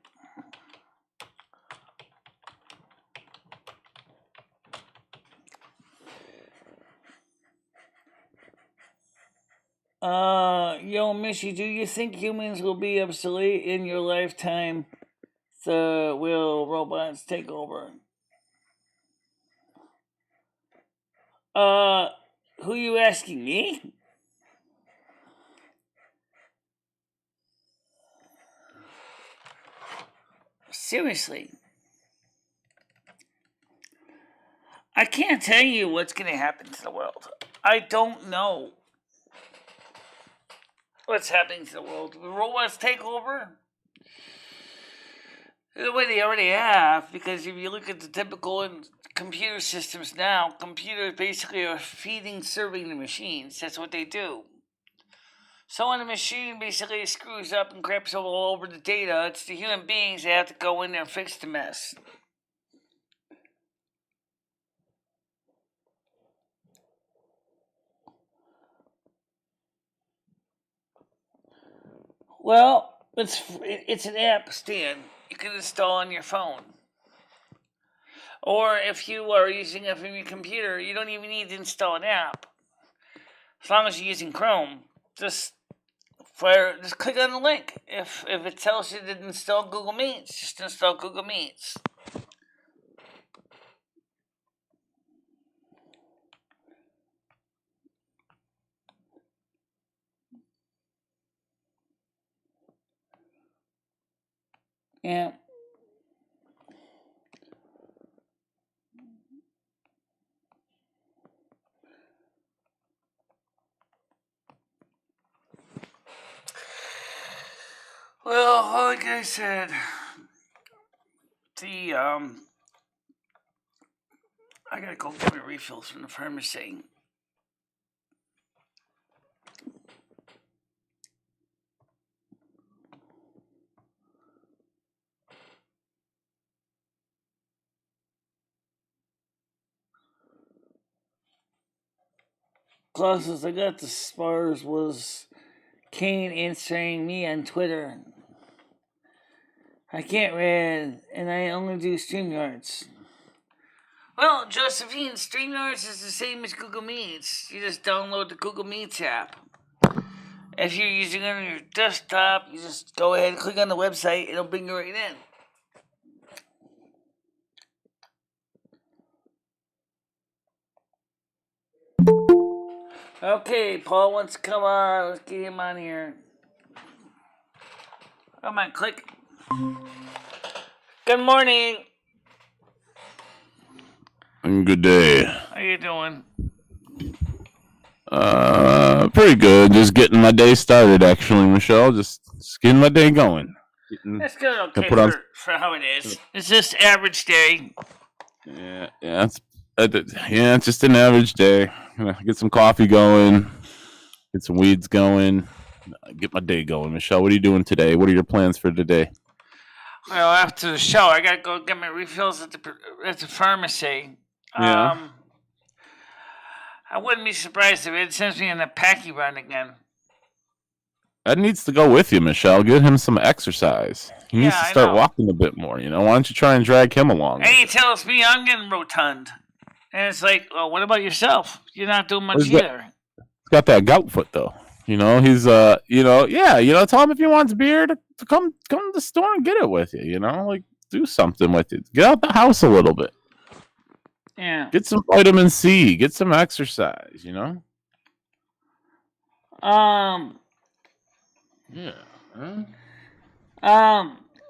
Speaker 1: Yo, Missy, do you think humans will be obsolete in your lifetime? Will robots take over? Who you asking, me? Seriously. I can't tell you what's going to happen to the world. I don't know what's happening to the world. Will robots take over? The way they already have, because if you look at the typical computer systems now, computers basically are serving the machines. That's what they do. So when the machine basically screws up and craps all over the data, it's the human beings that have to go in there and fix the mess. Well, it's an app, Stan. You can install on your phone. Or if you are using it from your computer, you don't even need to install an app. As long as you're using Chrome, just click on the link. If it tells you to install Google Meets, just install Google Meets. Yeah. Well, like I said, I gotta go get my refills from the pharmacy. Closest I got to Spars was Kane answering me on Twitter. I can't read, and I only do StreamYards. Well, Josephine, StreamYards is the same as Google Meets. You just download the Google Meets app. If you're using it on your desktop, you just go ahead and click on the website, it'll bring you right in. Okay, Paul wants to come on. Let's get him on here. Come on, click. Good morning.
Speaker 3: Good day.
Speaker 1: How you doing?
Speaker 3: Pretty good. Just getting my day started, actually, Michelle. Just getting my day going.
Speaker 1: That's good. Okay, for how it is. It's just average day.
Speaker 3: Yeah, it's just an average day. Get some coffee going. Get some weeds going. Get my day going. Michelle, what are you doing today? What are your plans for today?
Speaker 1: Well, after the show, I gotta go get my refills at the pharmacy.
Speaker 3: Yeah.
Speaker 1: I wouldn't be surprised if it sends me in a packy run again.
Speaker 3: Ed needs to go with you, Michelle. Get him some exercise. He needs to start walking a bit more. Why don't you try and drag him along?
Speaker 1: And he tells me I'm getting rotund. And it's like, well, what about yourself? You're not doing much either.
Speaker 3: He's got that gout foot, though. He's, tell him if he wants beer to come to the store and get it with you, do something with it. Get out the house a little bit.
Speaker 1: Yeah.
Speaker 3: Get some vitamin C. Get some exercise, Yeah.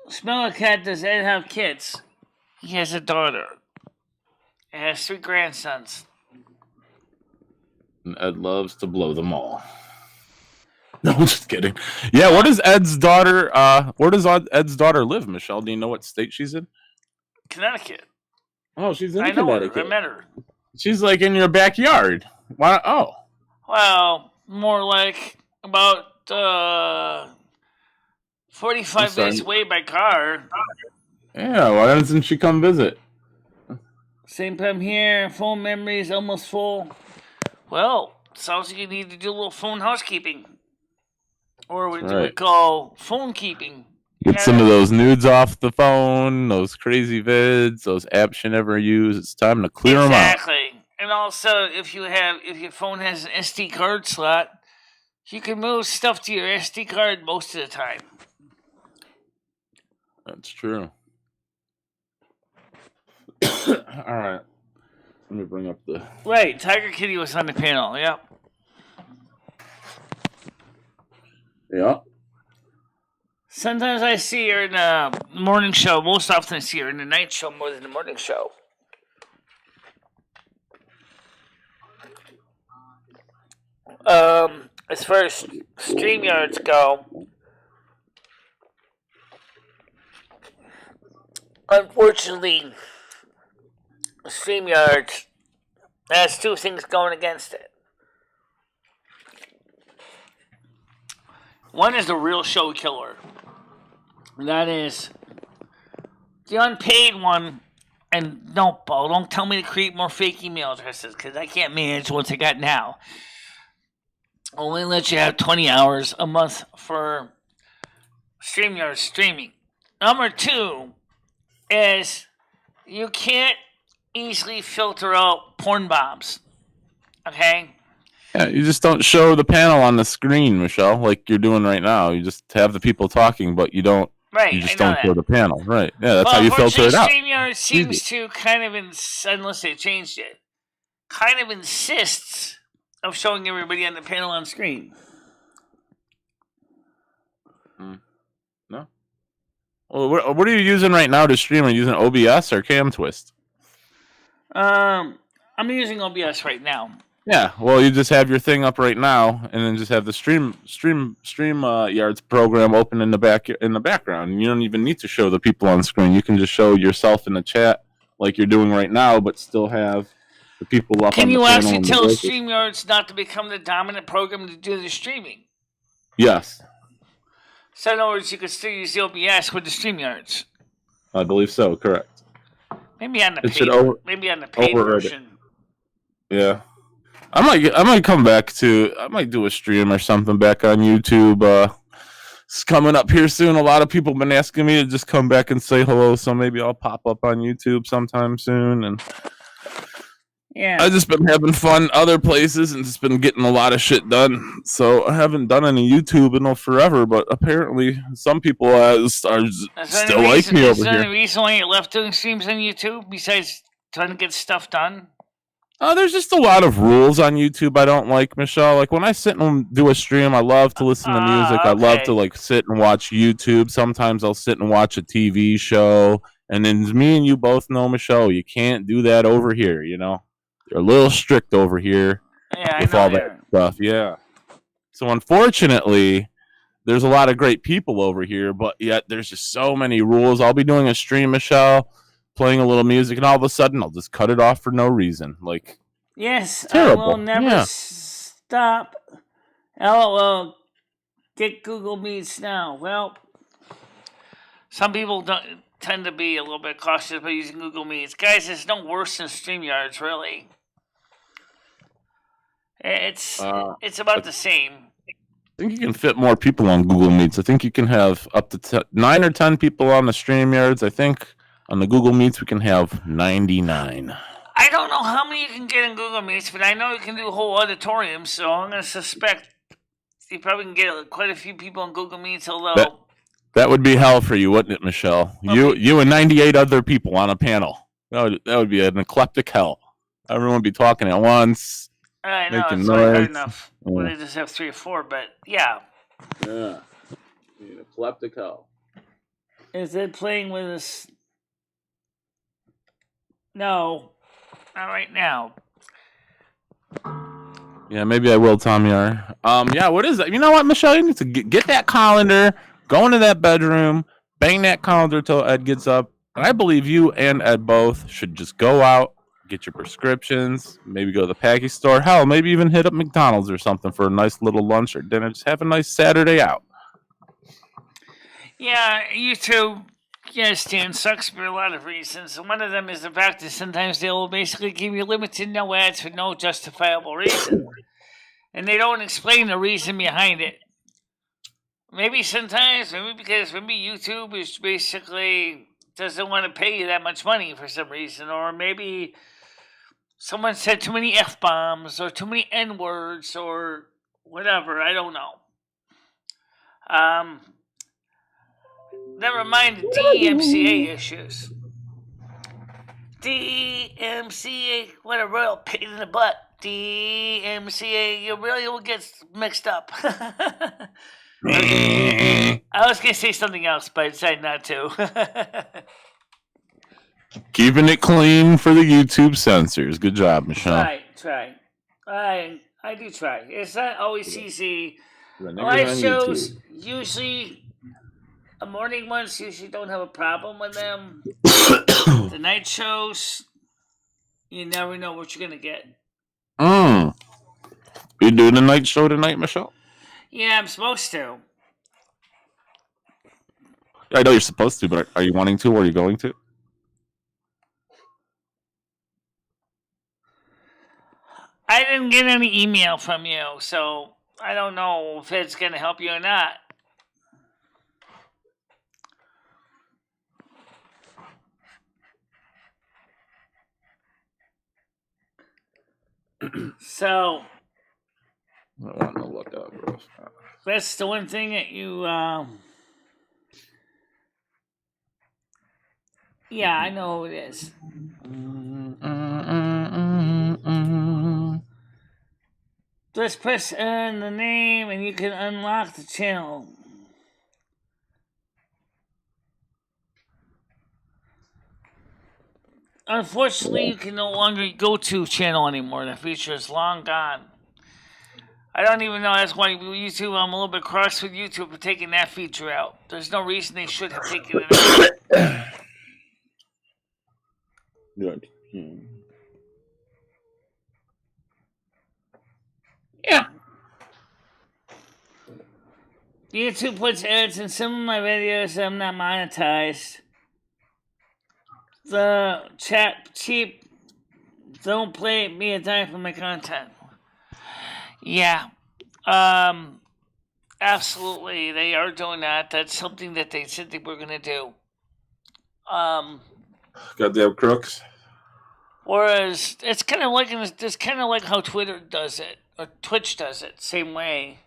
Speaker 1: Smell a Cat, does Ed have kids? He has a daughter. He has 3 grandsons.
Speaker 3: And Ed loves to blow them all. No, I'm just kidding. Yeah, where does Ed's daughter live, Michelle? Do you know what state she's in?
Speaker 1: Connecticut.
Speaker 3: Oh, she's in Connecticut.
Speaker 1: I met her.
Speaker 3: She's like in your backyard. Why? Oh.
Speaker 1: Well, more like about 45 minutes away by car.
Speaker 3: Yeah, why doesn't she come visit?
Speaker 1: Same time here. Phone memory is almost full. Well, sounds like you need to do a little phone housekeeping. Or what we call phone keeping.
Speaker 3: Get some of those nudes off the phone, those crazy vids, those apps you never use. It's time to clear them out.
Speaker 1: Exactly. And also, if your phone has an SD card slot, you can move stuff to your SD card most of the time.
Speaker 3: That's true. All right. Let me bring up the...
Speaker 1: Right, Tiger Kitty was on the panel, yep.
Speaker 3: Yeah.
Speaker 1: Sometimes I see her in the morning show. Most often I see her in the night show more than the morning show. As far as StreamYards go, unfortunately, StreamYards has two things going against it. One is the real show killer. And that is the unpaid one. And no, Paul, don't tell me to create more fake email addresses because I can't manage what I got now. Only let you have 20 hours a month for StreamYard streaming. Number two is you can't easily filter out porn bombs. Okay?
Speaker 3: Yeah, you just don't show the panel on the screen, Michelle, like you're doing right now. You just have the people talking, but you don't.
Speaker 1: Right,
Speaker 3: you just don't show the panel. Right. Yeah, that's how you filter it out.
Speaker 1: StreamYard seems to kind of, unless they changed it, kind of insists of showing everybody on the panel on screen.
Speaker 3: No. Well, what are you using right now to stream? Are you using OBS or Cam Twist?
Speaker 1: I'm using OBS right now.
Speaker 3: Yeah, well, you just have your thing up right now, and then just have the StreamYards program open in the background. And you don't even need to show the people on screen. You can just show yourself in the chat like you're doing right now, but still have the people up.
Speaker 1: Can
Speaker 3: on
Speaker 1: you
Speaker 3: the panel
Speaker 1: actually tell StreamYards not to become the dominant program to do the streaming?
Speaker 3: Yes.
Speaker 1: So in other words, you could still use the OBS with the StreamYards.
Speaker 3: I believe so. Correct.
Speaker 1: Maybe on the paid version.
Speaker 3: Yeah. I might come back to. I might do a stream or something back on YouTube. It's coming up here soon. A lot of people have been asking me to just come back and say hello, so maybe I'll pop up on YouTube sometime soon. And
Speaker 1: yeah,
Speaker 3: I've just been having fun other places and just been getting a lot of shit done. So I haven't done any YouTube in forever, but apparently some people are still like me over here.
Speaker 1: Is there any reason why you left doing streams on YouTube besides trying to get stuff done?
Speaker 3: There's just a lot of rules on YouTube I don't like, Michelle. Like when I sit and do a stream, I love to listen to music. Okay. I love to like sit and watch YouTube. Sometimes I'll sit and watch a TV show. And then me and you both know, Michelle, you can't do that over here, you know? They're a little strict over here with all that stuff. Yeah. So unfortunately, there's a lot of great people over here, but yet there's just so many rules. I'll be doing a stream, Michelle, playing a little music, and all of a sudden I'll just cut it off for no reason. Like,
Speaker 1: yes,
Speaker 3: terrible.
Speaker 1: I will never stop. LOL, get Google Meets now. Well, some people don't tend to be a little bit cautious about using Google Meets. Guys, it's no worse than StreamYards, really. It's about the same.
Speaker 3: I think you can fit more people on Google Meets. I think you can have up to 9 or 10 people on the StreamYards. I think on the Google Meets we can have 99.
Speaker 1: I don't know how many you can get in Google Meets, but I know you can do whole auditoriums, so I'm going to suspect you probably can get quite a few people on Google Meets, although...
Speaker 3: That would be hell for you, wouldn't it, Michelle? Okay. You and 98 other people on a panel. That would be an eclectic hell. Everyone would be talking at once.
Speaker 1: I know, it's not hard enough. Well, they just have 3 or 4, but yeah.
Speaker 3: Yeah. An eclectic hell.
Speaker 1: Is it playing with us? No. Not right now.
Speaker 3: Yeah, maybe I will, Tommy R. Yeah, what is that? You know what, Michelle? You need to get that colander, go into that bedroom, bang that colander till Ed gets up. And I believe you and Ed both should just go out, get your prescriptions, maybe go to the package store. Hell, maybe even hit up McDonald's or something for a nice little lunch or dinner. Just have a nice Saturday out.
Speaker 1: Yeah, YouTube, yeah, Stan, sucks for a lot of reasons. And one of them is the fact that sometimes they'll basically give you limited no ads for no justifiable reason. And they don't explain the reason behind it. Maybe sometimes, maybe YouTube is basically doesn't want to pay you that much money for some reason, or maybe someone said too many F bombs or too many N words or whatever. I don't know. Never mind the DMCA issues. DMCA, what a royal pain in the butt. DMCA, you really will get mixed up. I was going to say something else, but I decided not to.
Speaker 3: Keeping it clean for the YouTube censors. Good job, Michelle.
Speaker 1: Try. I do try. It's not always easy.
Speaker 3: The
Speaker 1: Live
Speaker 3: niggers on
Speaker 1: shows,
Speaker 3: YouTube.
Speaker 1: usually, the morning ones usually don't have a problem with them. The night shows, you never know what you're going to get.
Speaker 3: You doing the night show tonight, Michelle?
Speaker 1: Yeah, I'm supposed to.
Speaker 3: I know you're supposed to, but are you wanting to or are you going to?
Speaker 1: I didn't get any email from you, so I don't know if it's going to help you or not. So
Speaker 3: I want to look up.
Speaker 1: that's the one thing that you. Yeah, I know who it is. Just press in the name and you can unlock the channel. Unfortunately, you can no longer go to channel anymore. The feature is long gone. I don't even know. That's why YouTube, I'm a little bit cross with YouTube for taking that feature out. There's no reason they should have taken it out.
Speaker 3: Good.
Speaker 1: Yeah. YouTube puts ads in some of my videos that I'm not monetized. The chat cheap don't play me a dime for my content. Yeah. Absolutely, they are doing that. That's something that they said they were gonna do.
Speaker 3: Goddamn crooks.
Speaker 1: Whereas it's kind of like how Twitter does it or Twitch does it, same way.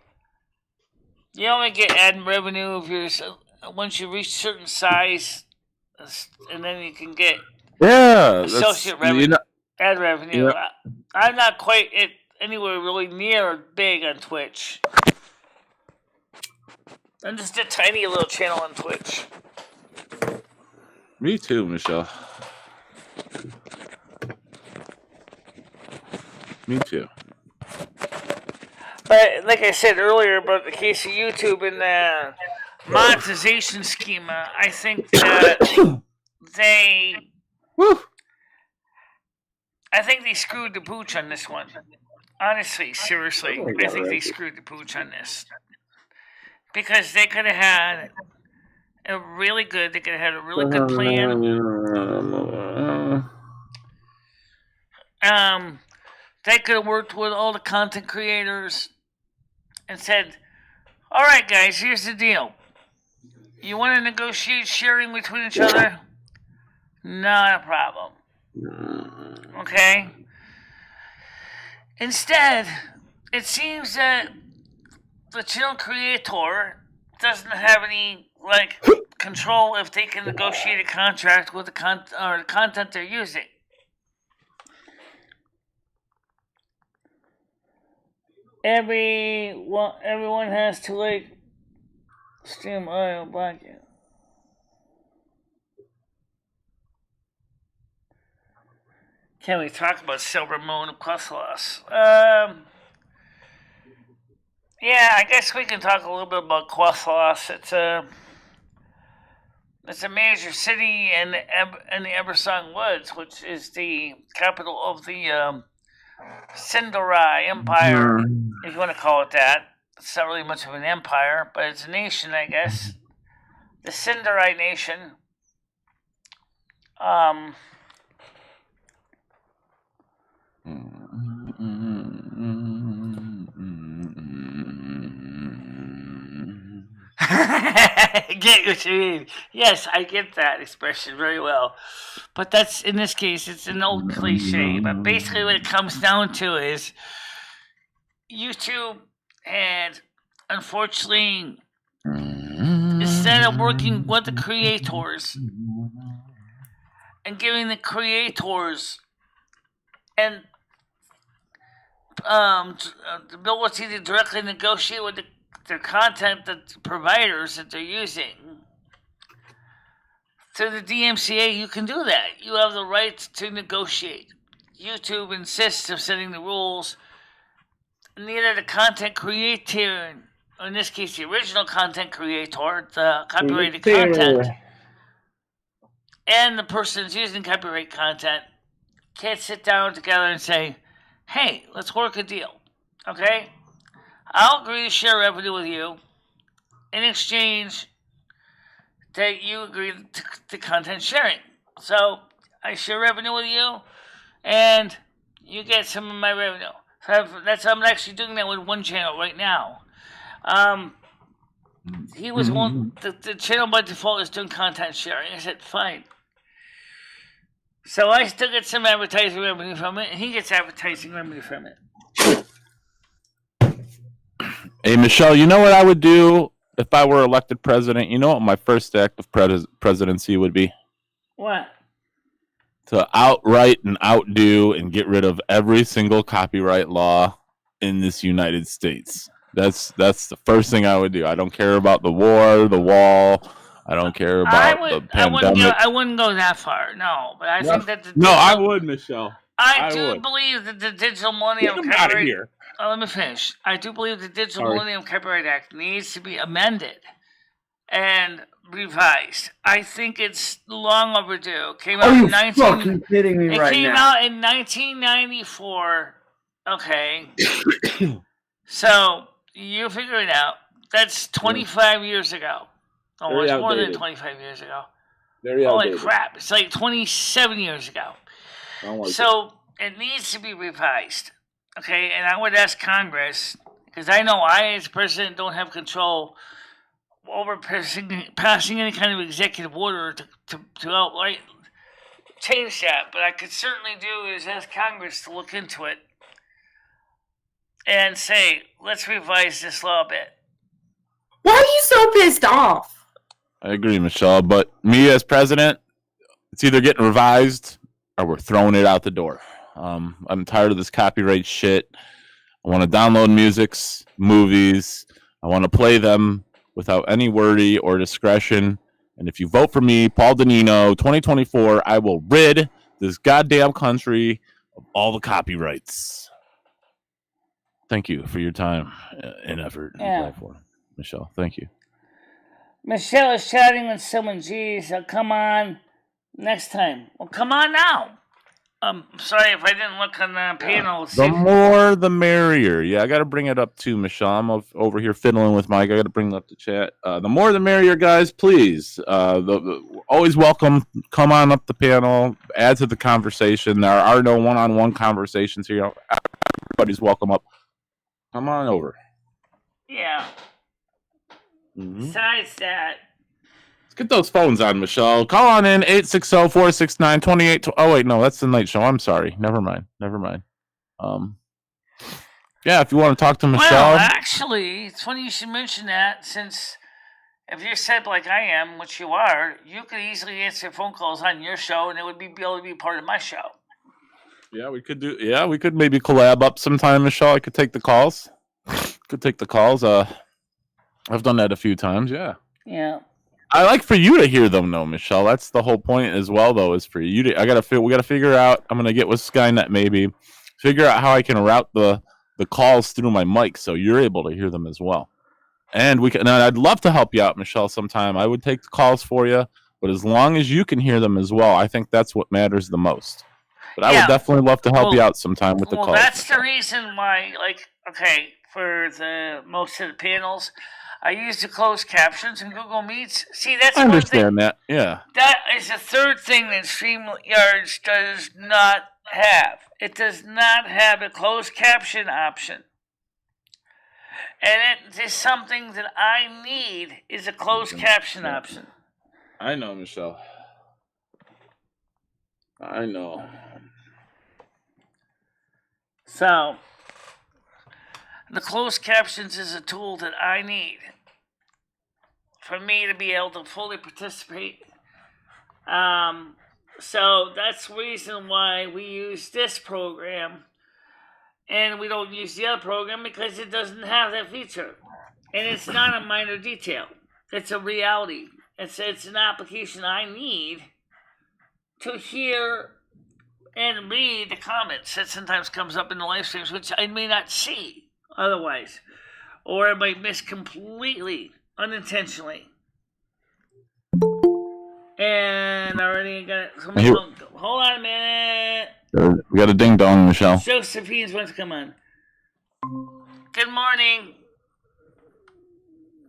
Speaker 1: You only get ad revenue if you're once you reach a certain size, and then you can get associate revenue, ad revenue. Yeah. I'm not quite anywhere really near big on Twitch. I'm just a tiny little channel on Twitch.
Speaker 3: Me too, Michelle. Me too.
Speaker 1: But like I said earlier about the case of YouTube and the monetization schema, I think that they screwed the pooch on this one. Honestly, seriously, I think they screwed the pooch on this. Because they could have had a really good plan. They could have worked with all the content creators and said, all right, guys, here's the deal. You want to negotiate sharing between each other? Not a problem. Okay? Instead, it seems that the channel creator doesn't have any control if they can negotiate a contract with the content they're using. Everyone has to stream audio block you. Can we talk about Silvermoon and Questless? Yeah, I guess we can talk a little bit about Questless. It's a major city in the Eversong Woods, which is the capital of the Cinderai Empire, if you want to call it that. It's not really much of an empire, but it's a nation, I guess. the Cinderite Nation. Get what you mean. Yes, I get that expression very well. But that's, in this case, it's an old cliche. But basically what it comes down to is YouTube had, unfortunately, instead of working with the creators and giving the creators and the ability to directly negotiate with their content, the providers that they're using, through the DMCA, you can do that. You have the right to negotiate. YouTube insists on setting the rules. Neither the content creator, or in this case, the original content creator, the copyrighted content, and the person who's using copyright content can't sit down together and say, hey, let's work a deal. Okay? I'll agree to share revenue with you in exchange that you agree to content sharing. So I share revenue with you, and you get some of my revenue. I'm actually doing that with one channel right now. He was one. The channel by default is doing content sharing. I said fine. So I still get some advertising revenue from it, and he gets advertising revenue from it.
Speaker 3: Hey, Michelle, you know what I would do if I were elected president? You know what my first act of presidency would be?
Speaker 1: What?
Speaker 3: To outright and outdo and get rid of every single copyright law in this United States. That's the first thing I would do. I don't care about the war, the wall. I don't care about the pandemic.
Speaker 1: I wouldn't go that far, no. But I think that
Speaker 3: I would, Michelle.
Speaker 1: I do believe that the Digital Millennium Copyright... let me finish. I do believe the Digital Millennium Copyright Act needs to be amended and revised. I think it's long overdue. Came out in
Speaker 4: fucking kidding me right now?
Speaker 1: It came out in 1994. Okay. So, you figure it out. That's 25 years ago. Almost more than 25 years ago. Holy crap. It's like 27 years ago. So, it needs to be revised. Okay, and I would ask Congress, because I know I, as president, don't have control over passing any kind of executive order to outright change that, but I could certainly do is ask Congress to look into it and say, let's revise this law a bit.
Speaker 4: Why are you so pissed off?
Speaker 3: I agree, Michelle, but me as president, it's either getting revised or we're throwing it out the door. I'm tired of this copyright shit. I want to download musics, movies. I want to play them without any worry or discretion. And if you vote for me, Paul Danino, 2024, I will rid this goddamn country of all the copyrights. Thank you for your time and effort and platform, Michelle. Thank you.
Speaker 1: Michelle is chatting with someone. Geez, come on next time. Well, come on now. Sorry if I didn't look on the panel.
Speaker 3: The more, the merrier. Yeah, I got to bring it up too, Michelle. I'm over here fiddling with Mike. I got to bring it up to chat. The more, the merrier, guys. Please, always welcome. Come on up the panel. Add to the conversation. There are no one-on-one conversations here. Everybody's welcome up. Come on over.
Speaker 1: Yeah. Besides that.
Speaker 3: Get those phones on, Michelle. Call on in 860-469-28. Oh wait, no, that's the night show. I'm sorry. Never mind. Yeah, if you want to talk to Michelle.
Speaker 1: Well, actually, it's funny you should mention that, since if you're set like I am, which you are, you could easily answer phone calls on your show, and it would be able to be part of my show.
Speaker 3: Yeah, we could maybe collab up sometime, Michelle. I could take the calls. I've done that a few times. Yeah.
Speaker 1: Yeah.
Speaker 3: I like for you to hear them, though, Michelle. That's the whole point as well, though, is for you to. We got to figure out. I'm gonna get with Skynet, maybe figure out how I can route the calls through my mic so you're able to hear them as well. And we can. And I'd love to help you out, Michelle. Sometime I would take the calls for you, but as long as you can hear them as well, I think that's what matters the most. But I would definitely love to help you out sometime with the calls.
Speaker 1: Well, that's the reason why. Like, okay, for the most of the panels, I use the closed captions in Google Meets. See, that's
Speaker 3: I
Speaker 1: one thing.
Speaker 3: understand that. Yeah.
Speaker 1: That is the third thing that StreamYard does not have. It does not have a closed caption option. And it is something that I need is a closed caption option.
Speaker 3: I know, Michelle. I know.
Speaker 1: So, the closed captions is a tool that I need for me to be able to fully participate. So that's the reason why we use this program and we don't use the other program, because it doesn't have that feature. And it's not a minor detail. It's a reality. It's an application I need to hear and read the comments that sometimes comes up in the live streams, which I may not see otherwise, or I might miss completely, unintentionally. And I already got it. Hold on a minute.
Speaker 3: We got a ding dong, Michelle.
Speaker 1: Josephine's wants to come on. Good morning.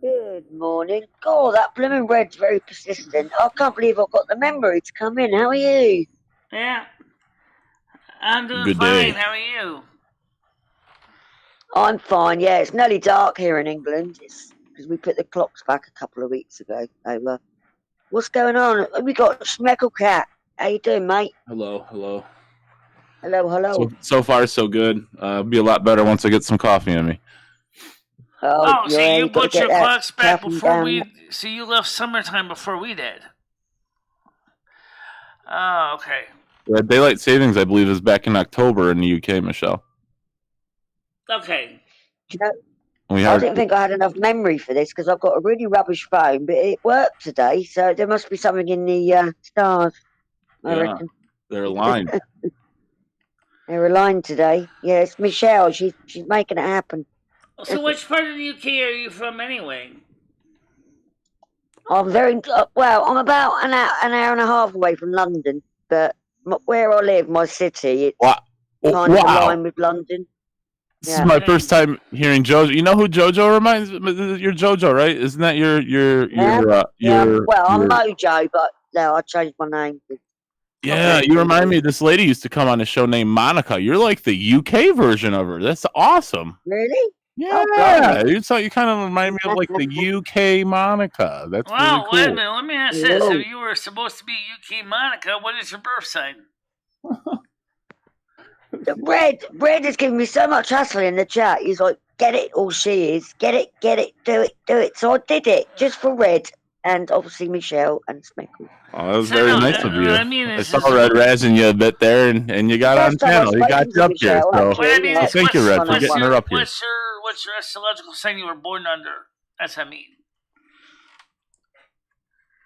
Speaker 5: Good morning. God, that blooming red's very persistent. I can't believe I've got the memory to come in. How are you?
Speaker 1: Yeah. I'm doing
Speaker 3: Good
Speaker 1: fine.
Speaker 3: day.
Speaker 1: How are you?
Speaker 5: I'm fine, yeah. It's nearly dark here in England. It's because we put the clocks back a couple of weeks ago. So, what's going on? We got Schmeckle Cat. How you doing, mate?
Speaker 3: Hello.
Speaker 5: Hello, hello.
Speaker 3: So far, so good. Be a lot better once I get some coffee in me.
Speaker 1: Oh, so
Speaker 5: yeah,
Speaker 1: you put your clocks back before
Speaker 5: down.
Speaker 1: we... So you left summertime before we did. Oh, okay.
Speaker 3: Yeah, daylight savings, I believe, is back in October in the UK, Michelle.
Speaker 1: Okay.
Speaker 5: You know, I didn't think I had enough memory for this because I've got a really rubbish phone, but it worked today, so there must be something in the stars, I reckon.
Speaker 3: They're aligned.
Speaker 5: They're aligned today. Yeah, it's Michelle. She's making it happen.
Speaker 1: So which part of the UK are you from anyway?
Speaker 5: I'm I'm about an hour and a half away from London, but where I live, my city, it's kind of aligned with London.
Speaker 3: This is my first time hearing JoJo. You know who JoJo reminds me? You're JoJo, right? Isn't that your
Speaker 5: I'm Mojo, but no, I changed my name.
Speaker 3: Yeah, you remind me. This lady used to come on a show named Monica. You're like the UK version of her. That's awesome.
Speaker 5: Really?
Speaker 3: Yeah, you kind of remind me of like the UK Monica. That's really cool.
Speaker 1: Wait a minute. Let me ask this: if you were supposed to be UK Monica, what is your birth sign?
Speaker 5: Red is giving me so much hassle in the chat. He's like, get it, all she is. Get it, do it. So I did it just for Red and obviously Michelle and Smeckle.
Speaker 3: Oh, that was very nice of you.
Speaker 1: I mean,
Speaker 3: I saw Red razzing you a bit there, and you got on channel. He got you up here. So thank you, Red, for getting her up here.
Speaker 1: What's your astrological sign you were born under? That's what I mean.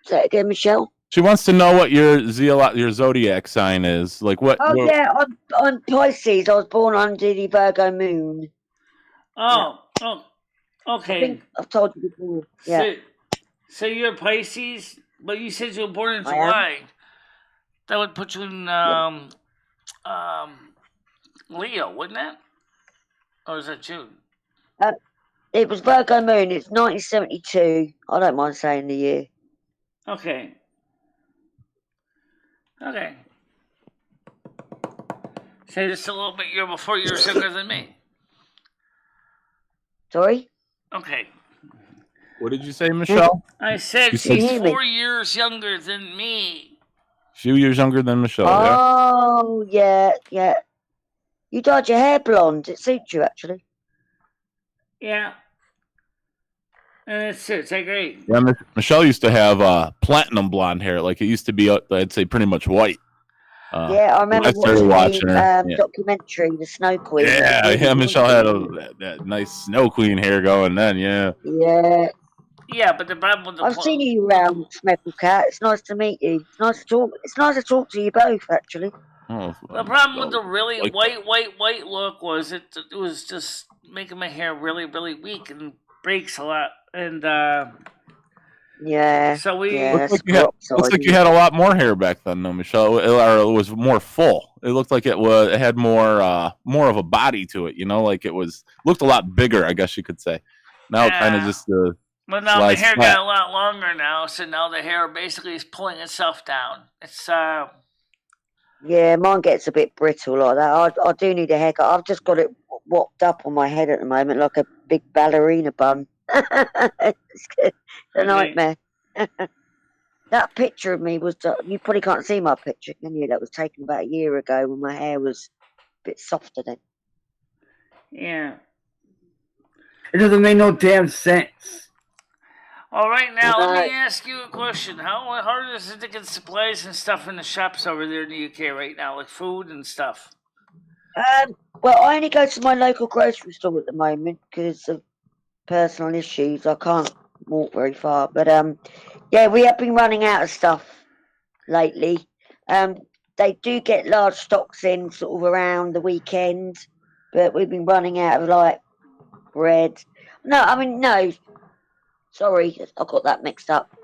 Speaker 5: Say it again, Michelle.
Speaker 3: She wants to know what your zodiac sign is. Like what?
Speaker 5: Oh, yeah, I'm Pisces. I was born under the Virgo moon.
Speaker 1: Oh, okay.
Speaker 5: I think I've told you before. Yeah.
Speaker 1: So you're Pisces, but you said you were born in July. That would put you in Leo, wouldn't it? Or is that June?
Speaker 5: It was Virgo moon. It's 1972. I don't mind saying the year.
Speaker 1: Okay. So just a little bit year before you were younger than me.
Speaker 5: Sorry?
Speaker 1: Okay.
Speaker 3: What did you say, Michelle?
Speaker 1: I said she's 4 years younger than me.
Speaker 3: A few years younger than Michelle.
Speaker 5: Oh, yeah. You dyed your hair blonde. It suits you, actually.
Speaker 1: Yeah. And it suits. I agree.
Speaker 3: Yeah, Michelle used to have platinum blonde hair. Like it used to be, I'd say, pretty much white.
Speaker 5: Yeah, I remember watching the documentary, The Snow Queen.
Speaker 3: Yeah, Michelle had that nice Snow Queen hair going then, yeah.
Speaker 1: Yeah, but the problem with the
Speaker 5: I've seen you around, Smeckle Cat. It's nice to meet you. It's nice to talk. It's nice to talk to you both, actually.
Speaker 3: Oh,
Speaker 1: the problem with the really white look was it was just making my hair really, really weak and breaks a lot. And
Speaker 5: yeah.
Speaker 1: So we
Speaker 3: looks like you had a lot more hair back then, though, Michelle. Or it was more full. It looked like it had more of a body to it. You know, like looked a lot bigger. I guess you could say. Now it kind of just
Speaker 1: But now my
Speaker 3: Slice
Speaker 1: hair
Speaker 3: flat.
Speaker 1: got a lot longer now, so now the hair basically is pulling itself down. It's
Speaker 5: Yeah, mine gets a bit brittle like that. I do need a haircut. I've just got it whopped up on my head at the moment like a big ballerina bun. It's a
Speaker 1: okay.
Speaker 5: nightmare. That picture of me was, you probably can't see my picture, can you? That was taken about a year ago when my hair was a bit softer then.
Speaker 1: Yeah.
Speaker 4: It doesn't make no damn sense.
Speaker 1: All right, now let
Speaker 5: No.
Speaker 1: me ask you a question. How hard is it to get supplies and stuff in the shops over there in the UK right now, like food and stuff?
Speaker 5: Well, I only go to my local grocery store at the moment because of personal issues. I can't walk very far, but yeah, we have been running out of stuff lately. They do get large stocks in sort of around the weekend, but we've been running out of like bread. No. Sorry, I got that mixed up.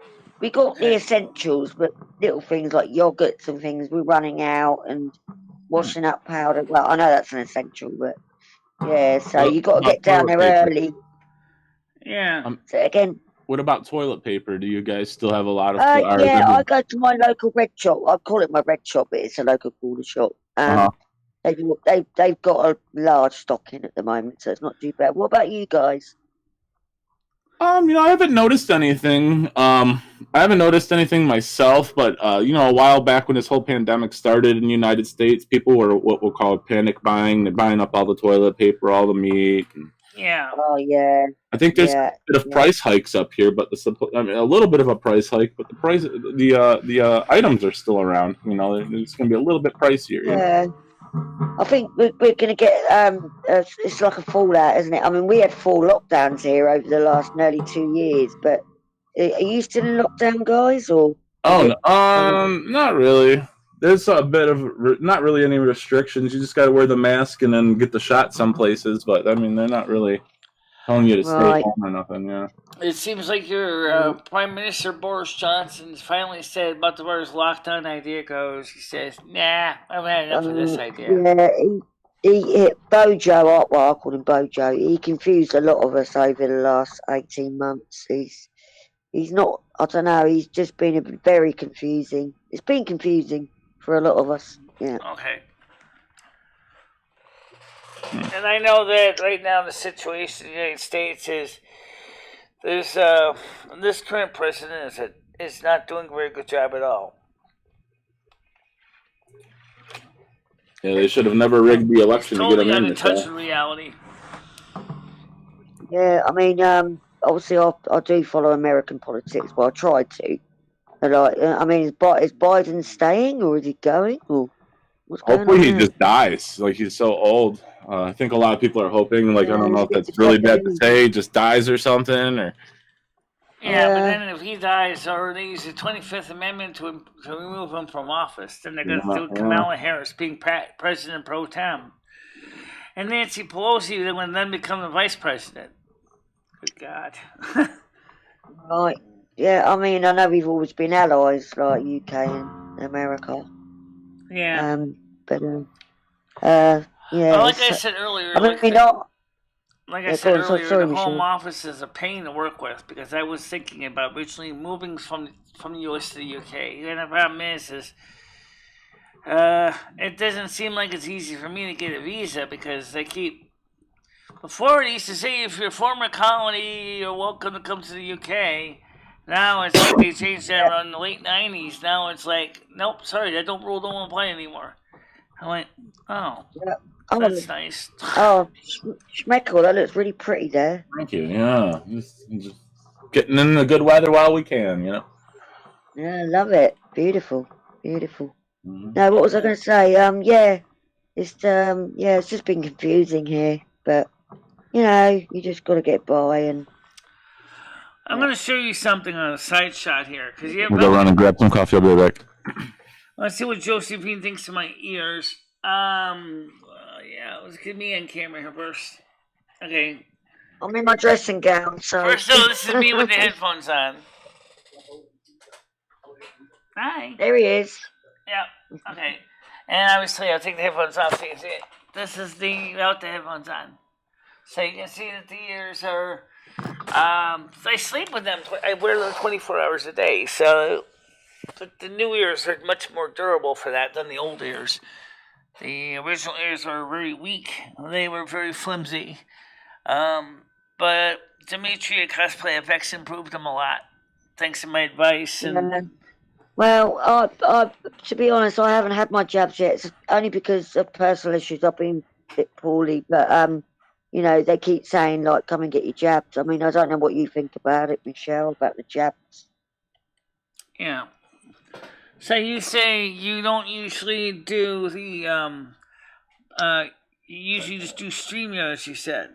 Speaker 5: We got the essentials, but little things like yogurts and things we're running out, and washing up powder. Well, I know that's an essential, but yeah, so
Speaker 3: What
Speaker 5: you got to
Speaker 3: about
Speaker 5: get down
Speaker 3: toilet
Speaker 5: there
Speaker 3: paper?
Speaker 5: early.
Speaker 1: Yeah.
Speaker 5: So again,
Speaker 3: What about toilet paper? Do you guys still have a lot of? Or
Speaker 5: yeah,
Speaker 3: is
Speaker 5: I
Speaker 3: it-
Speaker 5: go to my local red shop. I call it my red shop, but it's a local corner shop.
Speaker 3: Uh-huh.
Speaker 5: They've got a large stock in at the moment, so it's not too bad. What about you guys?
Speaker 3: I haven't noticed anything. I haven't noticed anything myself, but a while back when this whole pandemic started in the United States, people were what we'll call panic buying. They're buying up all the toilet paper, all the meat.
Speaker 1: Yeah.
Speaker 5: Oh yeah,
Speaker 3: I think there's
Speaker 5: yeah,
Speaker 3: a bit of
Speaker 5: yeah.
Speaker 3: price hikes up here, but a little bit of a price hike, but the items are still around. It's going to be a little bit pricier.
Speaker 5: Yeah. I think we're going to get it's like a fallout, isn't it? I mean, we had 4 lockdowns here over the last nearly 2 years, but are you still in lockdown, guys, or?
Speaker 3: Oh,
Speaker 5: Is it,
Speaker 3: not really. There's a bit of not really any restrictions. You just got to wear the mask and then get the shot some places, but I mean, they're not really telling you to stay
Speaker 5: right.
Speaker 3: home or nothing. Yeah.
Speaker 1: It seems like your Prime Minister Boris Johnson finally said about the where his lockdown idea goes. He says, "Nah, I've had enough of this idea."
Speaker 5: Yeah, he Bojo, well, I call him Bojo. He confused a lot of us over the last 18 months. He's not. I don't know. He's just been very confusing. It's been confusing for a lot of us. Yeah.
Speaker 1: Okay. And I know that right now the situation in the United States is there's this current president is not doing a very good job at all.
Speaker 3: Yeah, they should have never rigged the election to get
Speaker 1: Totally
Speaker 3: him
Speaker 1: out
Speaker 3: in.
Speaker 1: of touch with reality.
Speaker 5: Yeah, I mean, obviously, I do follow American politics. Well, I try to. And I mean, is Biden staying or is he going? Or what's going
Speaker 3: Hopefully,
Speaker 5: on
Speaker 3: he
Speaker 5: there?
Speaker 3: just dies. Like he's so old. I think a lot of people are hoping. Like I don't know if
Speaker 5: it's
Speaker 3: that's really
Speaker 5: like
Speaker 3: bad to say, just dies or something. Or
Speaker 1: Yeah, but then if he dies, or they use the 25th Amendment to remove him from office, then they're going to do Kamala Harris being president pro tem. And Nancy Pelosi will then become the vice president. Good God.
Speaker 5: Right. Yeah, I mean, I know we've always been allies, like UK and America.
Speaker 1: Yeah.
Speaker 5: But yeah.
Speaker 1: Well, like I said earlier,
Speaker 5: I mean,
Speaker 1: like
Speaker 5: Yeah,
Speaker 1: I said
Speaker 5: go on,
Speaker 1: earlier,
Speaker 5: sorry,
Speaker 1: the home
Speaker 5: Michelle.
Speaker 1: office is a pain to work with because I was thinking about originally moving from the US to the UK. And the problem is it doesn't seem like it's easy for me to get a visa because they keep. Before it used to say if you're a former colony, you're welcome to come to the UK. Now it's like they changed that around the late 90s. Now it's like, nope, sorry, that don't apply anymore. I went, oh, that's nice.
Speaker 5: Oh, Schmeckle, that looks really pretty there.
Speaker 3: thank you. Yeah, just getting in the good weather while we can.
Speaker 5: Yeah, I love it. Beautiful, beautiful.
Speaker 3: Mm-hmm.
Speaker 5: No, what was I going to say? Yeah, it's just been confusing here, but you just got to get by and.
Speaker 1: I'm going to show you something on a side shot here because you have.
Speaker 3: We'll go run and grab some coffee. I'll be right back.
Speaker 1: Let's see what Josephine thinks of my ears. Yeah, let's get me on camera here first. Okay.
Speaker 5: I'm in my dressing gown, so.
Speaker 1: First, though, this is me with the headphones on. Hi.
Speaker 5: There he is.
Speaker 1: Yeah. Okay. And obviously, I'll take the headphones off so you can see it. This is the without the headphones on. So you can see that the ears are. I sleep with them. I wear them 24 hours a day. So the new ears are much more durable for that than the old ears. The original ears were very weak. They were very flimsy. But Dimitri at Cosplay FX improved them a lot. Thanks to my advice. And
Speaker 5: Yeah. Well, to be honest, I haven't had my jabs yet. It's only because of personal issues. I've been a bit poorly, but you know, they keep saying like, "Come and get your jabs." I mean, I don't know what you think about it, Michelle, about the jabs.
Speaker 1: yeah. So you say you don't usually do the you usually just do StreamYard, you said.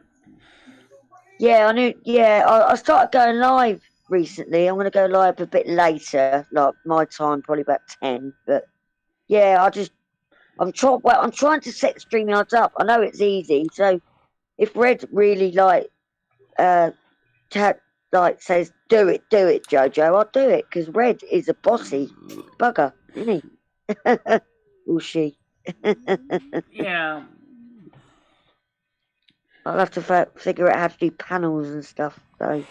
Speaker 5: Yeah, I knew. Yeah, I started going live recently. I'm going to go live a bit later, like my time, probably about 10. But yeah, I'm trying to set StreamYards up. I know it's easy. So if Red really says do it, Jojo, I'll do it because Red is a bossy bugger, isn't he? Or she?
Speaker 1: Yeah.
Speaker 5: I'll have to figure out how to do panels and stuff. So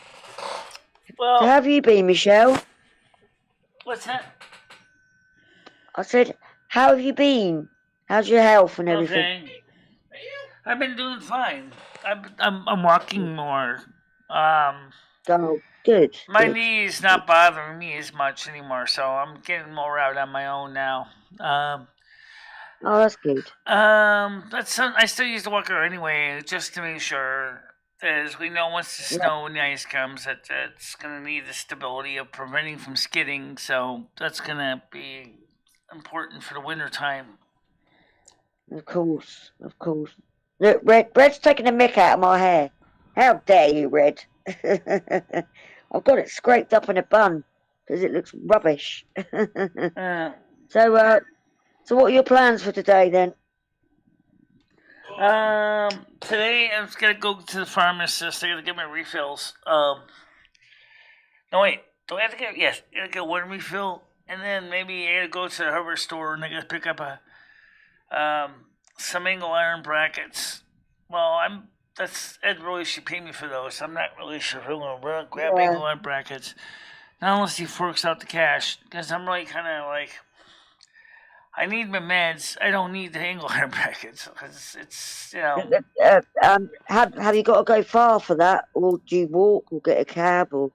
Speaker 1: Well,
Speaker 5: how have you been, Michelle?
Speaker 1: what's that?
Speaker 5: I said, how have you been? How's your health and everything?
Speaker 1: Okay. I've been doing fine. I'm walking more.
Speaker 5: Oh, good.
Speaker 1: My
Speaker 5: Good.
Speaker 1: knee's not bothering me as much anymore, so I'm getting more out on my own now.
Speaker 5: Oh, that's good.
Speaker 1: I still use the walker anyway, just to make sure. As we know, once the snow and the ice comes, that it's going to need the stability of preventing from skidding. So that's going to be important for the winter time.
Speaker 5: Of course. Look, Red's taking a mick out of my hair. How dare you, Red? I've got it scraped up in a bun because it looks rubbish. So what are your plans for today then?
Speaker 1: Today I'm just gonna go to the pharmacist. I gotta get my refills. No wait, do I have to get? Yes, I gotta get one refill, and then maybe I gotta go to the hardware store and I gotta pick up some angle iron brackets. Well, Ed really should pay me for those. I'm not really sure if I'm gonna grab angle iron brackets. Not unless he forks out the cash, because I'm really kind of like, I need my meds. I don't need the angle iron brackets because it's
Speaker 5: Have you got to go far for that, or do you walk, or get a cab, or?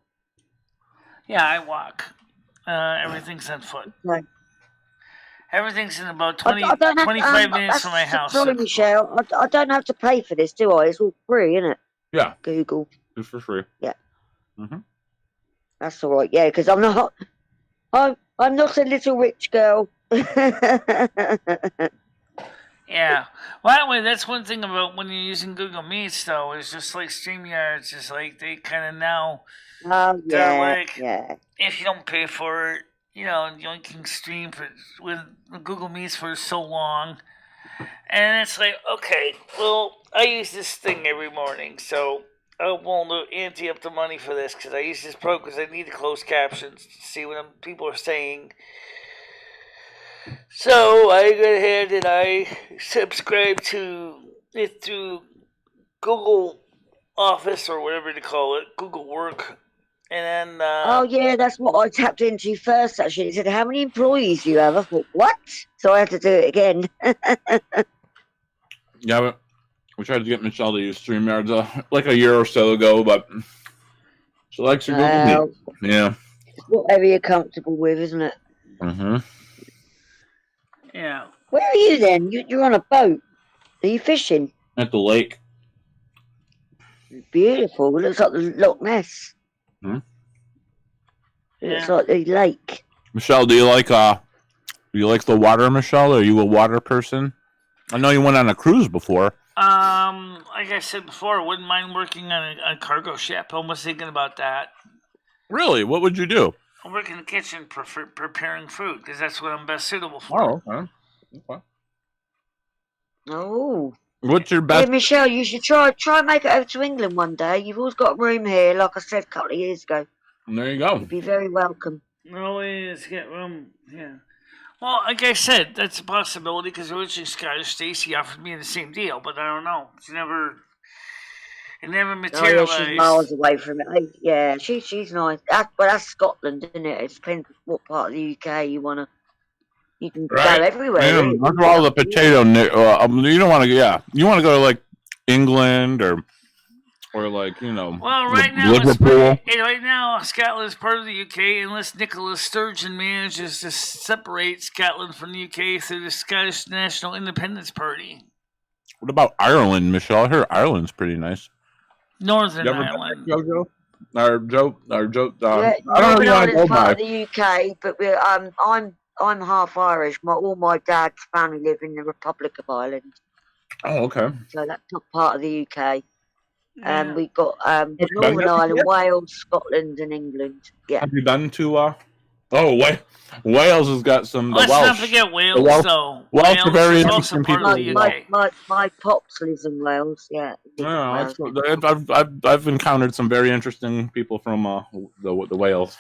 Speaker 1: Yeah, I walk. Everything's on foot.
Speaker 5: Right.
Speaker 1: Everything's in about 25 minutes from my house.
Speaker 5: Sorry, Michelle. I don't have to pay for this, do I? It's all free, isn't it?
Speaker 3: Yeah.
Speaker 5: Google.
Speaker 3: It's for free.
Speaker 5: Yeah.
Speaker 3: Mm-hmm.
Speaker 5: That's all right. Yeah, because I'm not a little rich girl.
Speaker 1: Yeah. Well, anyway, that's one thing about when you're using Google Meets, though, is just like StreamYard. It's just like they kind of now. They're like, if you don't pay for it, you only can stream with Google Meets for so long. And it's like, okay, well, I use this thing every morning, so I won't ante up the money for this because I use this program because I need the closed captions to see what people are saying. So I go ahead and I subscribe to it through Google Office or whatever they call it, Google Work. And then
Speaker 5: oh yeah, that's what I tapped into first. Actually, it said, "How many employees do you have?" I thought, "What?" So I had to do it again.
Speaker 3: Yeah, but we tried to get Michelle to use StreamYards like a year or so ago, but she likes her Google Meet. Yeah.
Speaker 5: It's whatever you're comfortable with, isn't it?
Speaker 3: Mm-hmm.
Speaker 1: Yeah.
Speaker 5: Where are you then? You're on a boat. Are you fishing?
Speaker 3: At the lake.
Speaker 5: Beautiful. It looks like the Loch Ness.
Speaker 3: Mm-hmm.
Speaker 5: It looks like the lake.
Speaker 3: Michelle, do you like the water, Michelle? Are you a water person? I know you went on a cruise before.
Speaker 1: Like I said before, I wouldn't mind working on a cargo ship. I was thinking about that.
Speaker 3: Really? What would you do?
Speaker 1: I work in the kitchen preparing food because that's what I'm best suitable for.
Speaker 3: Oh, okay.
Speaker 5: Oh.
Speaker 3: What's your best?
Speaker 5: Yeah, Michelle, you should try and make it over to England one day. You've always got room here, like I said a couple of years ago.
Speaker 3: There you go.
Speaker 5: You'd be very welcome.
Speaker 1: Always get room. Yeah. Well, like I said, that's a possibility because originally Scottish Stacy offered me the same deal, but I don't know. She never. It never
Speaker 5: Oh yeah,
Speaker 1: materialized.
Speaker 5: she's miles away from it. Yeah, she's nice. That's Scotland, isn't it? It depends what part of the UK you wanna. You can go
Speaker 3: Right.
Speaker 5: everywhere, really.
Speaker 3: Look at all the potato. You don't want to. Yeah, you want to go to like England or like
Speaker 1: Well, right now,
Speaker 3: Liverpool.
Speaker 1: right now, Scotland is part of the UK unless Nicola Sturgeon manages to separate Scotland from the UK through the Scottish National Independence Party.
Speaker 3: What about Ireland, Michelle? I heard Ireland's pretty nice.
Speaker 1: Northern Ireland.
Speaker 3: Jojo? Or Joe?
Speaker 5: Yeah,
Speaker 3: I don't know
Speaker 5: Northern
Speaker 3: you want to go
Speaker 5: Ireland's part
Speaker 3: by.
Speaker 5: of the UK, but I'm half Irish. All my dad's family live in the Republic of Ireland,
Speaker 3: Oh, okay.
Speaker 5: so that's not part of the UK.
Speaker 1: Yeah.
Speaker 5: We've got
Speaker 3: been
Speaker 5: Northern
Speaker 3: there
Speaker 5: Ireland,
Speaker 3: before?
Speaker 5: Wales, Scotland, and England. Yeah.
Speaker 3: Have you been to? Wales has got some. The
Speaker 1: Let's
Speaker 3: Welsh.
Speaker 1: not forget Wales,
Speaker 3: Welsh-
Speaker 1: though.
Speaker 3: Welsh are very
Speaker 1: is also
Speaker 3: interesting
Speaker 1: part of the
Speaker 3: people.
Speaker 1: UK.
Speaker 5: My pops lives in Wales. Yeah.
Speaker 3: Yeah, I've encountered some very interesting people from the Wales.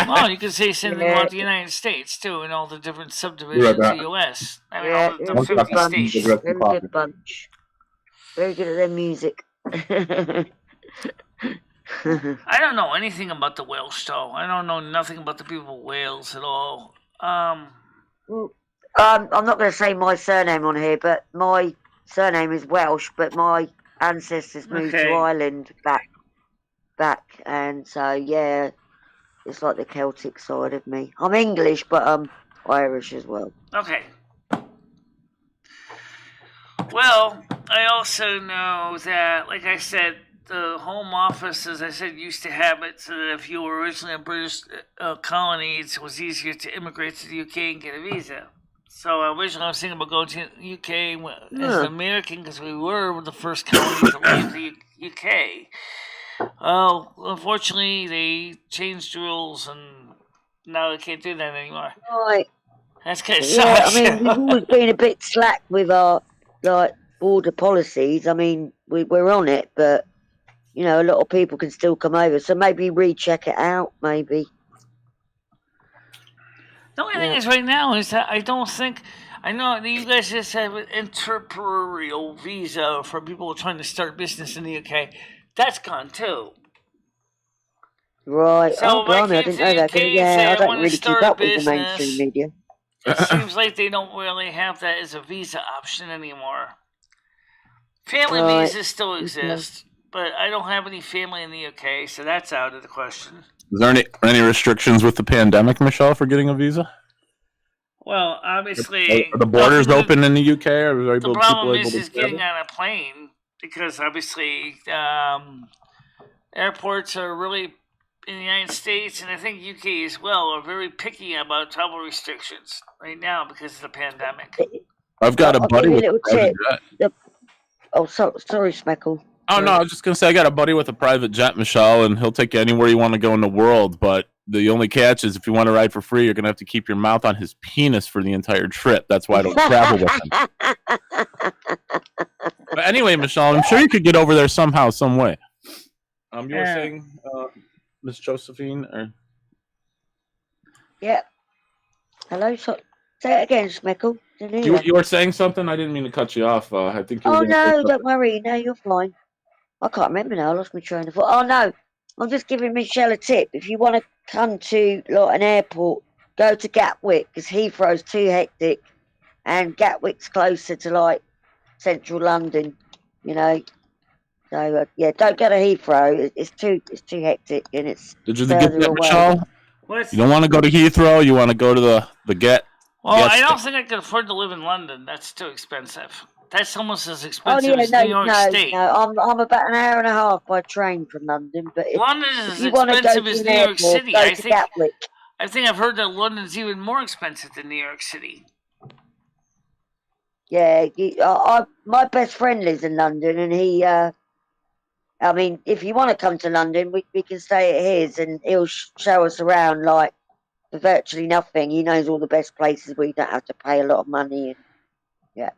Speaker 1: Well, you could say something
Speaker 5: Yeah.
Speaker 1: about the United States, too, and all the different subdivisions of the U.S. I mean,
Speaker 5: Yeah,
Speaker 1: all the
Speaker 5: they're a
Speaker 1: 50
Speaker 5: good bunch.
Speaker 1: states.
Speaker 5: Very good bunch. Very good at their music.
Speaker 1: I don't know anything about the Welsh, though. I don't know nothing about the people of Wales at all.
Speaker 5: Well, I'm not going to say my surname on here, but my surname is Welsh, but my ancestors moved
Speaker 1: Okay.
Speaker 5: to Ireland back, and so yeah, it's like the Celtic side of me. I'm English, but I'm Irish as well.
Speaker 1: Okay. Well, I also know that, like I said, the Home Office, as I said, used to have it so that if you were originally a British colony, it was easier to immigrate to the UK and get a visa. So originally I was thinking about going to the UK as an American because we were the first colony to leave the UK. Well, unfortunately, they changed the rules and now they can't do that anymore.
Speaker 5: Right.
Speaker 1: That's kind of
Speaker 5: Yeah,
Speaker 1: sucks.
Speaker 5: I mean, we've always been a bit slack with our border policies. I mean, we're on it, but a lot of people can still come over. So maybe recheck it out. Maybe.
Speaker 1: The only thing is right now is that I don't think I know that you guys just have an entrepreneurial visa for people trying to start business in the UK. That's gone too.
Speaker 5: Right.
Speaker 1: So
Speaker 5: Blimey, I didn't know that. I don't really keep up with the mainstream media.
Speaker 1: It seems like they don't really have that as a visa option anymore. Family visas still exist, but I don't have any family in the UK, so that's out of the question.
Speaker 3: Is there any restrictions with the pandemic, Michelle, for getting a visa?
Speaker 1: Well, obviously,
Speaker 3: Are the borders open in the UK? Or are
Speaker 1: the problem is getting on a plane because obviously airports are really in the United States, and I think UK as well, are very picky about travel restrictions right now because of the pandemic.
Speaker 3: I've got a buddy with a private jet.
Speaker 5: Oh, sorry, Speckle.
Speaker 3: Oh, no, I was just going to say, I got a buddy with a private jet, Michelle, and he'll take you anywhere you want to go in the world, but the only catch is if you want to ride for free, you're going to have to keep your mouth on his penis for the entire trip. That's why I don't travel with him. But anyway, Michelle, I'm sure you could get over there somehow, some way. You were saying, Miss Josephine? Or...
Speaker 5: Yeah. Hello, say it again, Speckle.
Speaker 3: You were saying something? I didn't mean to cut you off. I think you were
Speaker 5: no, don't worry. No, you're fine. I can't remember now. I lost my train of thought. Oh, no. I'm just giving Michelle a tip. If you want to come to an airport, go to Gatwick because Heathrow's too hectic and Gatwick's closer to, central London, So, don't go to Heathrow. It's too hectic and it's
Speaker 3: Did you get that,
Speaker 5: away.
Speaker 3: Michelle? You don't want to go to Heathrow? You want to go to the Get?
Speaker 1: Well, I don't think I can afford to live in London. That's too expensive. That's almost as expensive as New York State.
Speaker 5: No, I'm about an hour and a half by train from London. But
Speaker 1: London is
Speaker 5: if you want to go
Speaker 1: expensive
Speaker 5: to
Speaker 1: as
Speaker 5: an
Speaker 1: New York
Speaker 5: airport,
Speaker 1: City.
Speaker 5: go to Gatwick.
Speaker 1: I think I've heard that London's even more expensive than New York City.
Speaker 5: Yeah, my best friend lives in London, and he. I mean, if you want to come to London, we can stay at his, and he'll show us around for virtually nothing. He knows all the best places where you don't have to pay a lot of money. And, yeah.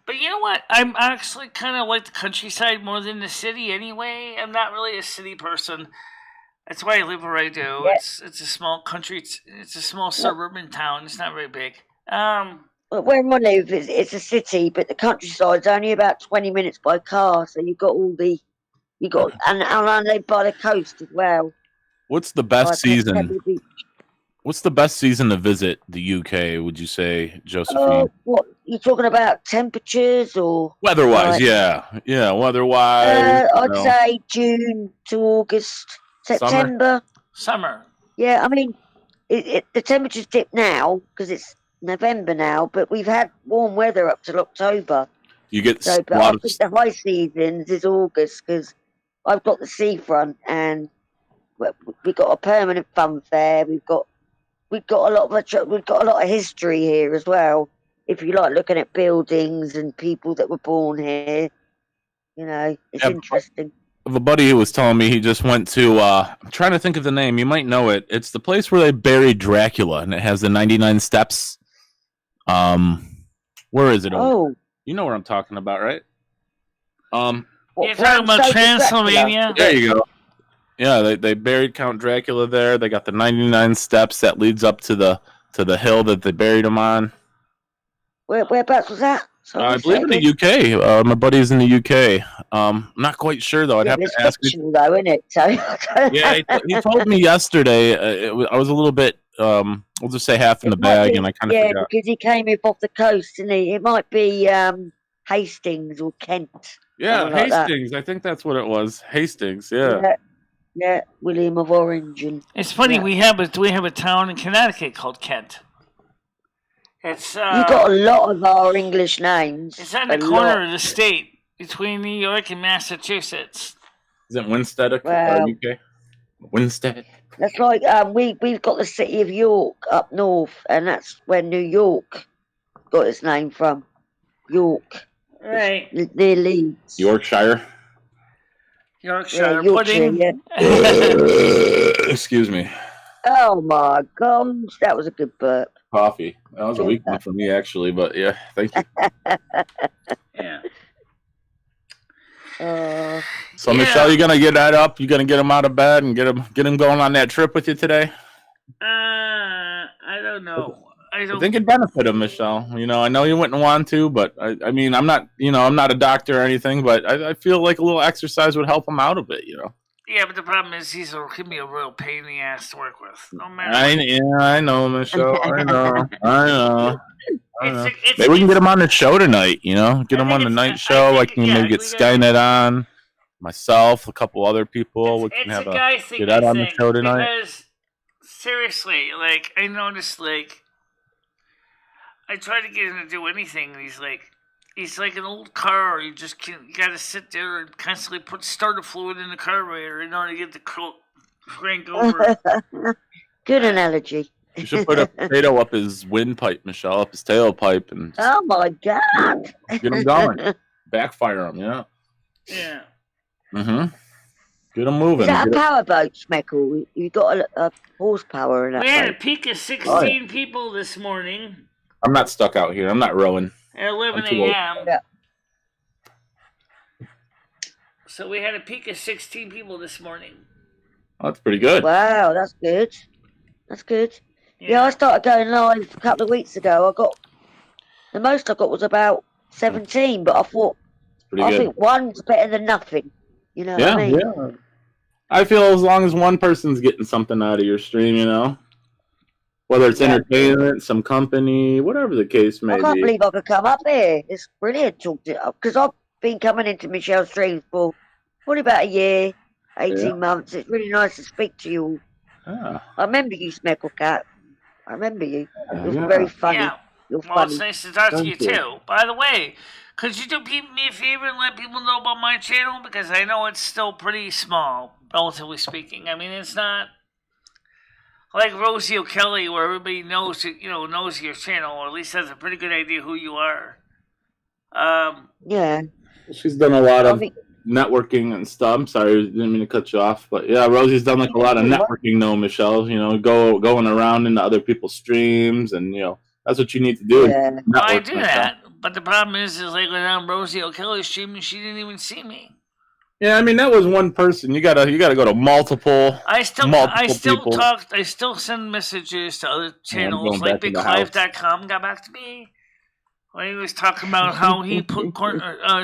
Speaker 1: But you know what? I'm actually kind of like the countryside more than the city anyway. I'm not really a city person. That's why I live where I do. Yeah. It's a small country. It's a small suburban town. It's not very big.
Speaker 5: Where I live, it's a city, but the countryside's only about 20 minutes by car. So you've got all the You got and I live by the coast as well.
Speaker 3: What's the best
Speaker 5: By
Speaker 3: season?
Speaker 5: Pebble Beach.
Speaker 3: What's the best season to visit the UK? Would you say, Josephine?
Speaker 5: Oh, what you talking about? Temperatures or
Speaker 3: Weather-wise,
Speaker 5: like,
Speaker 3: yeah. Weather-wise,
Speaker 5: I'd say June to August, September.
Speaker 1: Summer.
Speaker 5: Yeah, I mean, the temperatures dip now because it's November now, but we've had warm weather up till October.
Speaker 3: You get
Speaker 5: So,
Speaker 3: a
Speaker 5: but I
Speaker 3: lot of
Speaker 5: think the high seasons is August because I've got the seafront and we've got a permanent fun fair. We've got a lot of history here as well. If you like looking at buildings and people that were born here, you know, it's interesting.
Speaker 3: I have a buddy who was telling me he just went to I'm trying to think of the name, you might know it. It's the place where they buried Dracula and it has the 99 steps. Where is it?
Speaker 5: Oh,
Speaker 3: you know where I'm talking about, right?
Speaker 1: You're talking about Transylvania?
Speaker 3: There you go. Yeah, they buried Count Dracula there. They got the 99 steps that leads up to the hill that they buried him on.
Speaker 5: Whereabouts was that?
Speaker 3: I believe in the UK. My buddy's in the UK. I'm not quite sure though. I'd have to ask.
Speaker 5: Though, isn't it? So
Speaker 3: yeah, he told me yesterday. I was a little bit. We'll just say half in the bag, and I kind of forgot.
Speaker 5: Because he came up off the coast, didn't he? It might be Hastings or Kent.
Speaker 3: Yeah, Hastings. I think that's what it was. Hastings.
Speaker 5: Yeah, William of Orange. And,
Speaker 1: it's funny. We have a town in Connecticut called Kent. It's
Speaker 5: you got a lot of our English names.
Speaker 1: It's on the corner of the state between New York and Massachusetts.
Speaker 3: Is it Winstead, UK? Winstead.
Speaker 5: That's like we've got the city of York up north, and that's where New York got its name from. York,
Speaker 1: right?
Speaker 5: Near Leeds.
Speaker 3: Yorkshire.
Speaker 1: Yorkshire
Speaker 5: pudding. Yeah.
Speaker 3: Excuse me.
Speaker 5: Oh my gosh, that was a good burp.
Speaker 3: Coffee. That was a weak one for me, actually, but yeah, thank you.
Speaker 1: Yeah.
Speaker 3: So, Michelle, you gonna get that up? You gonna get him out of bed and get him going on that trip with you today?
Speaker 1: I don't know. I
Speaker 3: think it'd benefit him, Michelle. You know, I know you wouldn't want to, but I mean, I'm not a doctor or anything, but I feel like a little exercise would help him out a bit. You know.
Speaker 1: Yeah, but the problem is he can be a real pain in the ass to work with. No matter.
Speaker 3: I know, Michelle. I know.
Speaker 1: Maybe
Speaker 3: we can get him on the show tonight. You know, get him on the night show. I can maybe get Skynet on. Myself, a couple other people. We can have get that on the show tonight.
Speaker 1: Because seriously, like I noticed, like I try to get him to do anything, and he's like an old car. You gotta sit there and constantly put starter fluid in the carburetor in order to get the crank over.
Speaker 5: Good analogy.
Speaker 3: You should put a potato up his windpipe, Michelle, up his tailpipe, and
Speaker 5: oh my god,
Speaker 3: get him going. Backfire him, yeah.
Speaker 1: Yeah.
Speaker 3: Get him moving.
Speaker 5: Is that a powerboat, Smeckle? You got a horsepower in that.
Speaker 1: We had a peak of 16 people this morning.
Speaker 3: I'm not stuck out here. I'm not rowing.
Speaker 1: At 11 a.m.
Speaker 5: Yeah.
Speaker 1: So we had a peak of 16 people this morning.
Speaker 3: Oh, that's pretty good.
Speaker 5: Wow, that's good. That's good. Yeah, I started going live a couple of weeks ago. The most I got was about 17, but I thought I think one's better than nothing. You know what I mean?
Speaker 3: Yeah. I feel as long as one person's getting something out of your stream, you know, whether it's entertainment, some company, whatever the case may be.
Speaker 5: I can't believe I could come up here. It's brilliant because I've been coming into Michelle's streams for probably about a year, 18 months. It's really nice to speak to you.
Speaker 3: Yeah.
Speaker 5: I remember you, Smeckle Cat. I remember you. You're very funny.
Speaker 1: Yeah.
Speaker 5: You're
Speaker 1: well,
Speaker 5: funny.
Speaker 1: It's nice to talk to you too. By the way, could you do me a favor and let people know about my channel? Because I know it's still pretty small, relatively speaking. I mean, it's not like Rosie O'Kelly, where everybody knows your channel, or at least has a pretty good idea who you are.
Speaker 5: Yeah.
Speaker 3: She's done a lot of networking and stuff. I'm sorry, didn't mean to cut you off, but yeah, Rosie's done like a lot of networking, though, Michelle. You know, going around into other people's streams, and you know that's what you need to do.
Speaker 5: Yeah.
Speaker 1: Well, I do that, but the problem is like when I'm Rosie O'Kelly's streaming, she didn't even see me.
Speaker 3: Yeah, I mean that was one person. You gotta go to multiple.
Speaker 1: I still
Speaker 3: people.
Speaker 1: talk. I still send messages to other channels like BigClive.com got back to me. When he was talking about how he put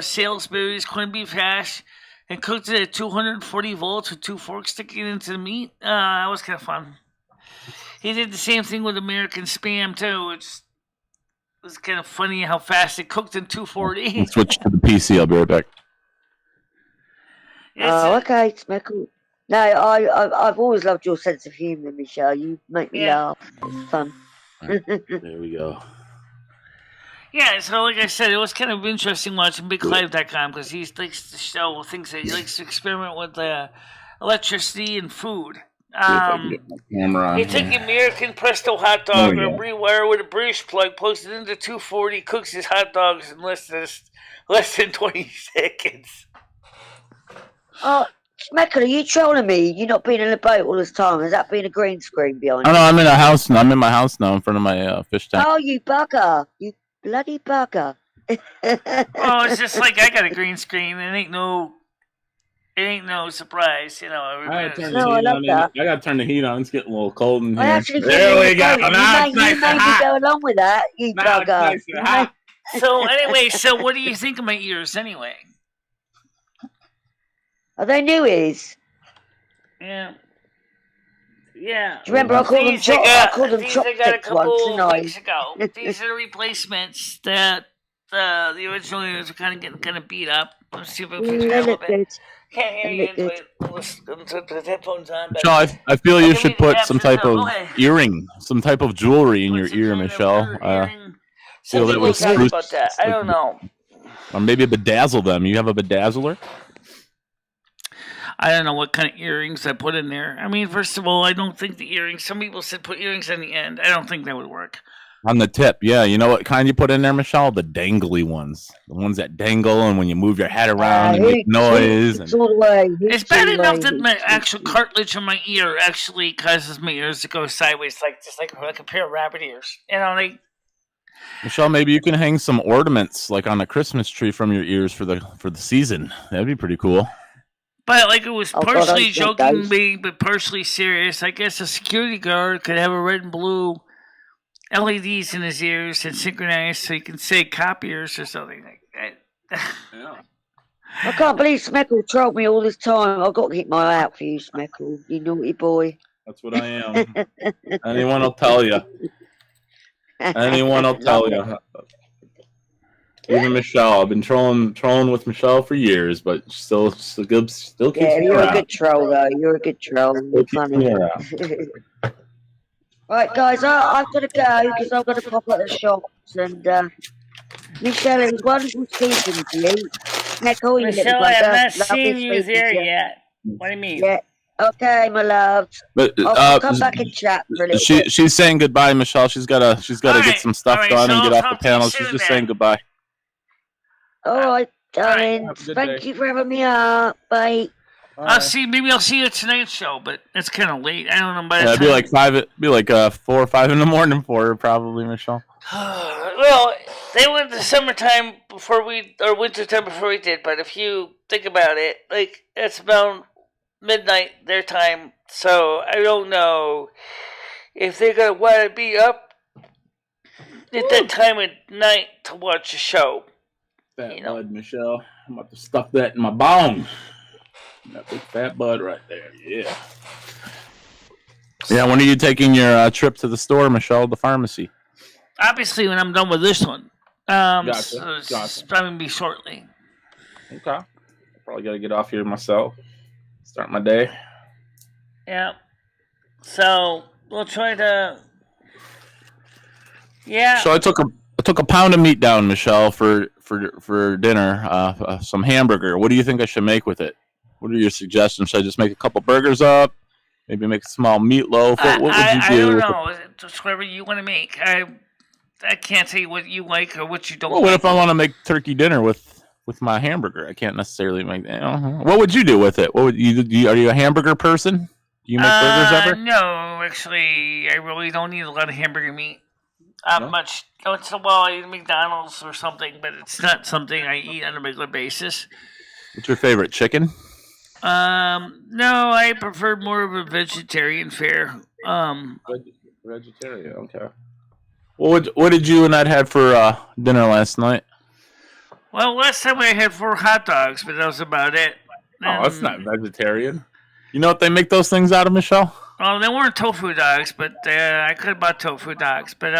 Speaker 1: Salisbury's corned beef hash and cooked it at 240 volts with 2 forks sticking into the meat. That was kind of fun. He did the same thing with American Spam too, which was kind of funny how fast it cooked in 240.
Speaker 3: We'll switch to the PC. I'll be right back.
Speaker 5: Okay, Smeckle. No, I've always loved your sense of humour, Michelle. You make me laugh. It's fun.
Speaker 3: There we go.
Speaker 1: Yeah, so like I said, it was kind of interesting watching BigClive.com because he likes to show things that he likes to experiment with electricity and food. He took the American Presto hot dog or rewire with a British plug, plugs it into 240, cooks his hot dogs in less than 20 seconds.
Speaker 5: Oh, Smeckle, are you trolling me? You not being in the boat all this time? Has that been a green screen behind you?
Speaker 3: No, I'm in a house now. I'm in my house now in front of my fish tank.
Speaker 5: Oh, you bugger. You bloody bugger.
Speaker 1: Well, it's just like I got a green screen. It ain't no surprise, you know.
Speaker 3: I gotta turn the heat on. It's getting a little cold in here.
Speaker 5: I actually
Speaker 3: There we go.
Speaker 5: You made me go along with that, you bugger.
Speaker 1: So anyway, what do you think of my ears anyway?
Speaker 5: Are they newies?
Speaker 1: Yeah. Yeah.
Speaker 5: Do you remember I called them
Speaker 1: chopsticks
Speaker 5: once, didn't I?
Speaker 1: Weeks ago. These are the replacements that the original ears are kind of getting kind of beat up. Let's see if we can a little bit. Can't hear you with the headphones on.
Speaker 3: Michelle, I feel you should put some type of earring, some type of jewelry in your ear, Michelle.
Speaker 1: Feel that would spruce about that. I don't know.
Speaker 3: Or maybe bedazzle them. You have a bedazzler?
Speaker 1: I don't know what kind of earrings I put in there. I mean, first of all, I don't think the earrings. Some people said put earrings on the end. I don't think that would work.
Speaker 3: On the tip, yeah. You know what kind you put in there, Michelle? The dangly ones. The ones that dangle, and when you move your head around, you make noise.
Speaker 1: It's bad enough that my actual cartilage in my ear actually causes my ears to go sideways, just like a pair of rabbit ears. You know,
Speaker 3: Michelle, maybe you can hang some ornaments like on a Christmas tree from your ears for the season. That'd be pretty cool.
Speaker 1: But it was partially jokingly, but partially serious. I guess a security guard could have a red and blue LEDs in his ears and synchronized so you can say copiers or something like that.
Speaker 3: Yeah.
Speaker 5: I can't believe Smeckle trolled me all this time. I've got to keep my eye out for you, Smeckle. You naughty boy.
Speaker 3: That's what I am. Anyone will tell you. Anyone will tell you. Even Michelle. I've been trolling with Michelle for years, but still keeps me around.
Speaker 5: Yeah, you're a good troll, though. You're a good troll. You're funny. Right, guys, I've got to go because I've got to pop at the shops. And Michelle, it was wonderful speaking to you.
Speaker 1: Michelle, I have not seen you there yet. What do you mean?
Speaker 5: Yeah. Okay, my love.
Speaker 3: But
Speaker 5: I'll come back and chat for a little bit.
Speaker 3: She's saying goodbye, Michelle. She's gotta get some stuff done and get off the panel. She's just saying goodbye.
Speaker 5: All right, darling. Thank you for having me up. Bye.
Speaker 1: Maybe I'll see you at tonight's show, but it's kind of late. I don't know.
Speaker 3: It'd be like 4 or 5 in the morning for her, probably, Michelle.
Speaker 1: Well, they went the summertime or wintertime before we did. But if you think about it, it's about midnight their time. So I don't know if they're gonna want to be up at that time of night to watch a show.
Speaker 3: Fat bud, Michelle. I'm about to stuff that in my bones. That big fat bud right there, yeah. Yeah, when are you taking your trip to the store, Michelle, the pharmacy?
Speaker 1: Obviously, when I'm done with this one.
Speaker 3: Gotcha.
Speaker 1: So it's probably be shortly.
Speaker 3: Okay. Probably got to get off here myself. Start my day.
Speaker 1: Yeah. So we'll try to. Yeah.
Speaker 3: So I took a pound of meat down, Michelle, for dinner. Some hamburger. What do you think I should make with it? What are your suggestions? Should I just make a couple burgers up? Maybe make a small meatloaf? What would you do?
Speaker 1: I don't know. Just whatever you want to make. I can't tell you what you like or what you don't
Speaker 3: like. What if I want to make turkey dinner with my hamburger? I can't necessarily make that. What would you do with it? What would you are you a hamburger person? Do you make burgers ever?
Speaker 1: No, actually, I really don't eat a lot of hamburger meat. Much. Once in a while, I eat McDonald's or something, but it's not something I eat on a regular basis.
Speaker 3: What's your favorite, chicken?
Speaker 1: No, I prefer more of a vegetarian fare.
Speaker 3: Vegetarian, okay. What did you and I have for dinner last night?
Speaker 1: Well, last time I had 4 hot dogs, but that was about it.
Speaker 3: Oh, that's not vegetarian. You know what they make those things out of, Michelle?
Speaker 1: Well, they weren't tofu dogs, but I could have bought tofu dogs. But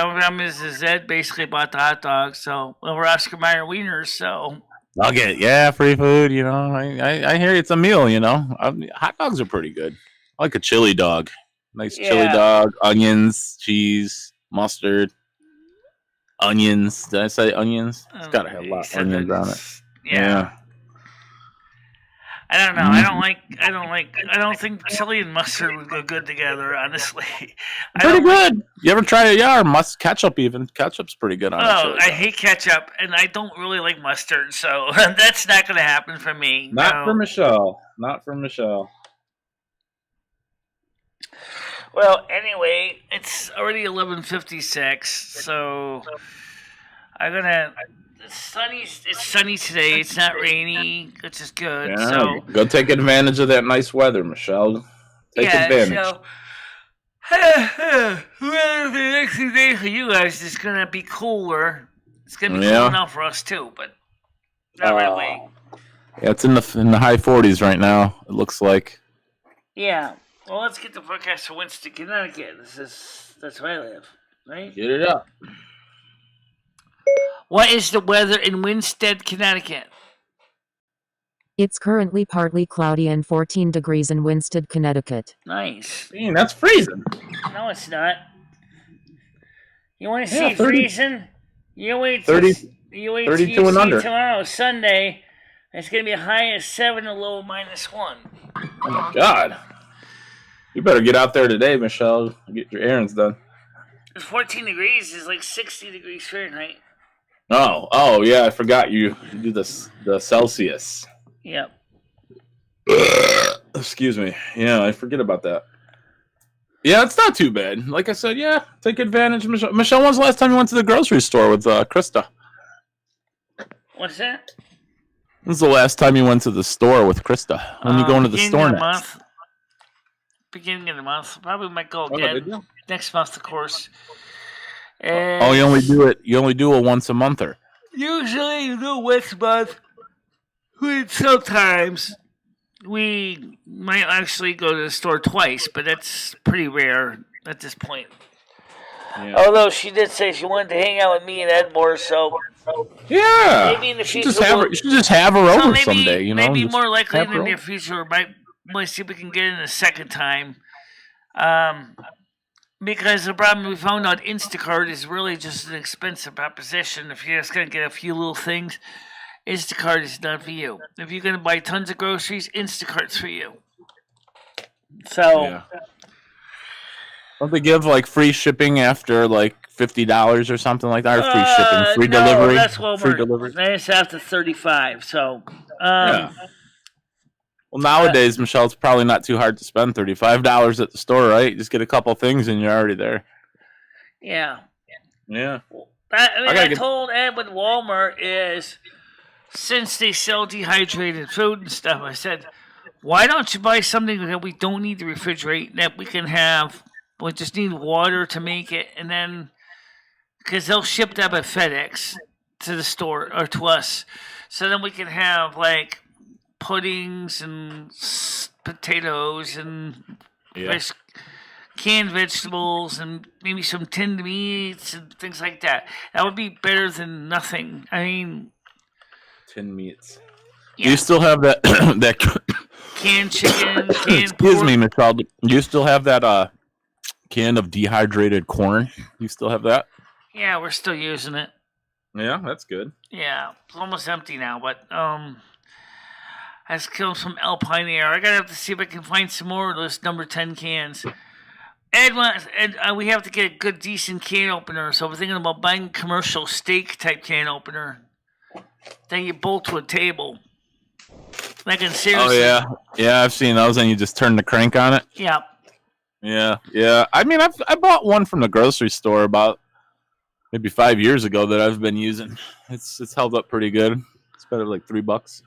Speaker 1: Zed basically bought the hot dogs, so we're Oscar Mayer wieners, so.
Speaker 3: Nugget, yeah, free food. You know, I hear it's a meal. You know, hot dogs are pretty good. I like a chili dog. Nice chili dog, onions, cheese, mustard, onions. Did I say onions? It's got to have a lot of onions on it.
Speaker 1: Yeah. I don't know. I don't think chili and mustard would go good together, honestly.
Speaker 3: Pretty good. You ever try it? Yeah, or ketchup even. Ketchup's pretty good on it.
Speaker 1: Oh, I hate ketchup, and I don't really like mustard, so that's not going to happen for me.
Speaker 3: Not for Michelle. Not for Michelle.
Speaker 1: Well, anyway, it's already 11:56, so I'm gonna. It's sunny today. It's not rainy, which is good.
Speaker 3: Yeah,
Speaker 1: so
Speaker 3: go take advantage of that nice weather, Michelle. Take advantage.
Speaker 1: So, the next few days for you guys is gonna be cooler. It's gonna be cool enough for us too, but not really.
Speaker 3: Yeah, it's in the high 40s right now. It looks like.
Speaker 1: Yeah. Well, let's get the forecast for Winston, Connecticut. That's where I live, right?
Speaker 3: Get it up.
Speaker 1: What is the weather in Winsted, Connecticut?
Speaker 6: It's currently partly cloudy and 14 degrees in Winsted, Connecticut.
Speaker 1: Nice.
Speaker 3: Dang, that's freezing.
Speaker 1: No, it's not. You want to see
Speaker 3: 30,
Speaker 1: freezing? You wait
Speaker 3: 30,
Speaker 1: you wait
Speaker 3: 32
Speaker 1: till you
Speaker 3: and
Speaker 1: see
Speaker 3: under.
Speaker 1: tomorrow, Sunday. It's going to be a high of 7 and a low of -1.
Speaker 3: Oh, my God. You better get out there today, Michelle. Get your errands done.
Speaker 1: 14 degrees is like 60 degrees Fahrenheit.
Speaker 3: Oh, yeah, I forgot you do the Celsius.
Speaker 1: Yep.
Speaker 3: Excuse me. Yeah, I forget about that. Yeah, it's not too bad. Like I said, yeah, take advantage. Michelle, when's the last time you went to the grocery store with Krista?
Speaker 1: What's that?
Speaker 3: When's the last time you went to the store with Krista? When you going to the store next?
Speaker 1: Beginning of the month. Probably might go again next month, of course.
Speaker 3: Oh, you only do it once a monther.
Speaker 1: Usually you do once a month. Sometimes we might actually go to the store twice, but that's pretty rare at this point. Yeah. Although she did say she wanted to hang out with me and Ed more, so
Speaker 3: yeah,
Speaker 1: maybe in the future
Speaker 3: you should just have her over someday. You know,
Speaker 1: maybe more likely in the near future, might see if we can get in a second time. Because the problem we found out, Instacart is really just an expensive proposition. If you're just going to get a few little things, Instacart is not for you. If you're going to buy tons of groceries, Instacart's for you. So,
Speaker 3: don't they give like free shipping after like $50 or something like that? Or free shipping, free delivery?
Speaker 1: That's Walmart.
Speaker 3: Free delivery.
Speaker 1: That's after $35. So,
Speaker 3: yeah. Well, nowadays, Michelle, it's probably not too hard to spend $35 at the store, right? Just get a couple things and you're already there.
Speaker 1: Yeah.
Speaker 3: Yeah.
Speaker 1: I told Ed with Walmart is, since they sell dehydrated food and stuff, I said, why don't you buy something that we don't need to refrigerate, that we can have, we just need water to make it, and then, because they'll ship that by FedEx to the store, or to us, so then we can have, like, puddings and potatoes and canned vegetables and maybe some tinned meats and things like that. That would be better than nothing. I mean,
Speaker 3: tinned meats. Yeah. Do you still have that that
Speaker 1: canned chicken? Canned
Speaker 3: Excuse
Speaker 1: pork?
Speaker 3: Me, Michelle. Do you still have that can of dehydrated corn? You still have that?
Speaker 1: Yeah, we're still using it.
Speaker 3: Yeah, that's good.
Speaker 1: Yeah, it's almost empty now, but has killed some Alpine Air. I gotta have to see if I can find some more of those number 10 cans. Ed, we have to get a good, decent can opener, so we're thinking about buying a commercial steak type can opener. Then you bolt to a table. Like in seriously.
Speaker 3: Oh yeah, I've seen those, and you just turn the crank on it.
Speaker 1: Yeah.
Speaker 3: Yeah. I mean, I bought one from the grocery store about maybe 5 years ago that I've been using. It's held up pretty good. It's better like $3.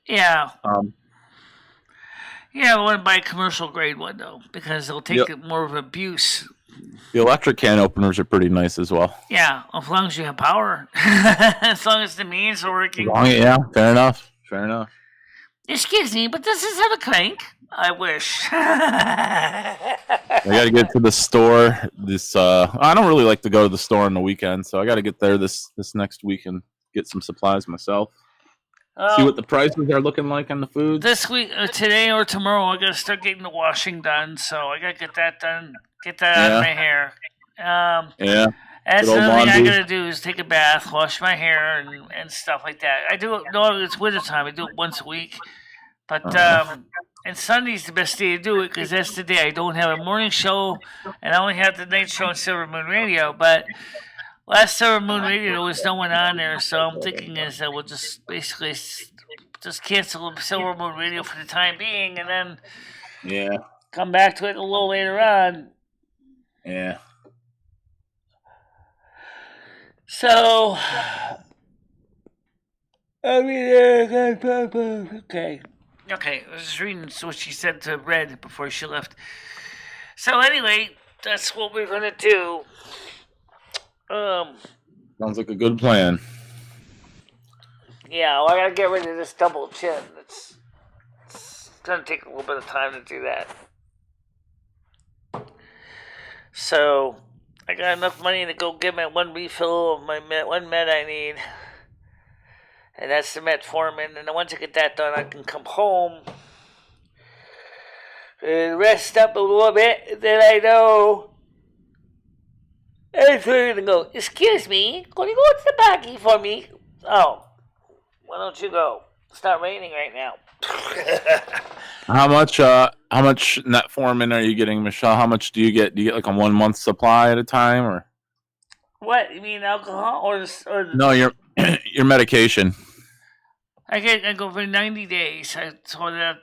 Speaker 1: Yeah. Yeah, I want to buy a commercial grade one though, because it'll take more of abuse.
Speaker 3: The electric can openers are pretty nice as well.
Speaker 1: Yeah, as long as you have power. As long as the means are working.
Speaker 3: Yeah, fair enough.
Speaker 1: Yeah, Excuse me, but does this have a crank? I wish.
Speaker 3: I got to get to the store. I don't really like to go to the store on the weekend, so I got to get there this next week and get some supplies myself. See what the prices are looking like on the foods.
Speaker 1: This week, today or tomorrow, I gotta start getting the washing done. So I gotta get that done. Get that out of my hair.
Speaker 3: Yeah.
Speaker 1: That's
Speaker 3: Good old
Speaker 1: another thing I
Speaker 3: laundry.
Speaker 1: gotta do is take a bath, wash my hair, and stuff like that. I do it. No, it's winter time. I do it once a week. But and Sunday's the best day to do it because that's the day I don't have a morning show, and I only have the night show on Silvermoon Radio. But last Silvermoon Radio there was no one on there, so I'm thinking is that we'll just basically just cancel Silvermoon Radio for the time being, and then come back to it a little later on.
Speaker 3: Yeah.
Speaker 1: So, I mean, okay. Okay, I was just reading what she said to Red before she left. So anyway, that's what we're gonna do.
Speaker 3: Sounds like a good plan.
Speaker 1: Yeah, well, I gotta get rid of this double chin. It's gonna take a little bit of time to do that. So, I got enough money to go get my one refill of my one med I need. And that's the metformin. And then once I get that done, I can come home and rest up a little bit. Then I know. And so you're going to go, excuse me, can you go to the baggie for me? Oh, why don't you go? It's not raining right now.
Speaker 3: How much metformin are you getting, Michelle? How much do you get? Do you get like a 1 month supply at a time, or
Speaker 1: what? You mean alcohol or
Speaker 3: no? Your medication.
Speaker 1: I go for 90 days, so that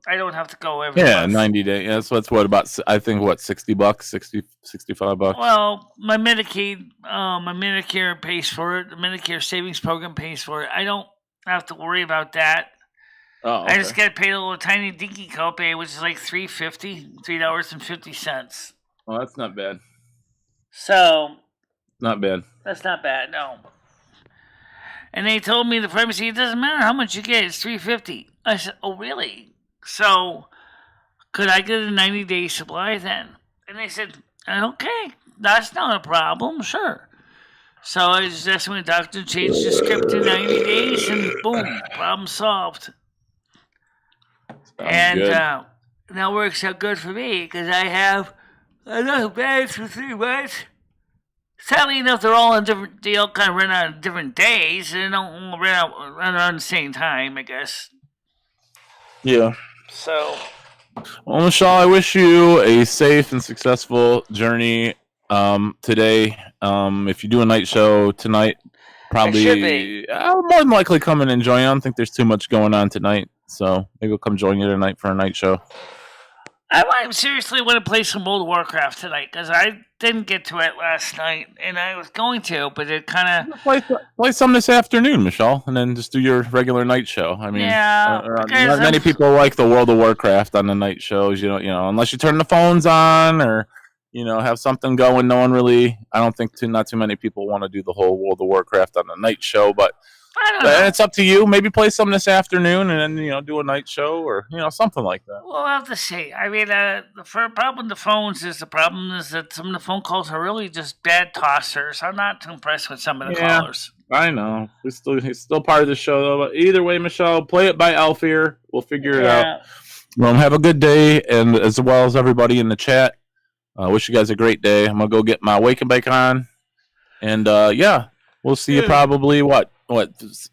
Speaker 1: I don't have to go every month.
Speaker 3: Yeah, 90 days. Yeah, so that's what about I think what $60, $65.
Speaker 1: Well, my Medicaid, my Medicare pays for it. The Medicare Savings Program pays for it. I don't have to worry about that.
Speaker 3: Oh, okay.
Speaker 1: I just get paid a little tiny dinky copay, which is like $3.50.
Speaker 3: Well, that's not bad.
Speaker 1: So
Speaker 3: Not bad.
Speaker 1: that's not bad, no. And they told me the pharmacy, it doesn't matter how much you get, it's $3.50. I said, oh really? So could I get a 90-day supply then? And they said, okay, that's not a problem, sure. So I just asked my doctor to change the script to 90 days, and boom, problem solved. And that works out good for me because I have enough bags for 3 months. Sadly enough, they're all on different. They all kind of run out on different days, and they don't run around the same time, I guess.
Speaker 3: Yeah.
Speaker 1: So.
Speaker 3: Well, Michelle, I wish you a safe and successful journey today. If you do a night show tonight, probably I'll more than likely come and enjoy it. I don't think there's too much going on tonight, so maybe we'll come join you tonight for a night show.
Speaker 1: I seriously want to play some World of Warcraft tonight because I didn't get to it last night, and I was going to, but it kind of
Speaker 3: play some this afternoon, Michelle, and then just do your regular night show. I mean, not many people like the World of Warcraft on the night shows. You know, unless you turn the phones on or have something going. No one really. I don't think not too many people want to do the whole World of Warcraft on the night show, but.
Speaker 1: I don't know.
Speaker 3: It's up to you. Maybe play some this afternoon and then, do a night show or, something like that.
Speaker 1: We'll have to see. I mean, the problem with the phones is that some of the phone calls are really just bad tossers. I'm not too impressed with some of the callers.
Speaker 3: I know. He's still part of the show, though. But either way, Michelle, play it by Alfear. We'll figure it out. Have a good day, and as well as everybody in the chat. I wish you guys a great day. I'm going to go get my wake and bake on. And, we'll see you probably, what,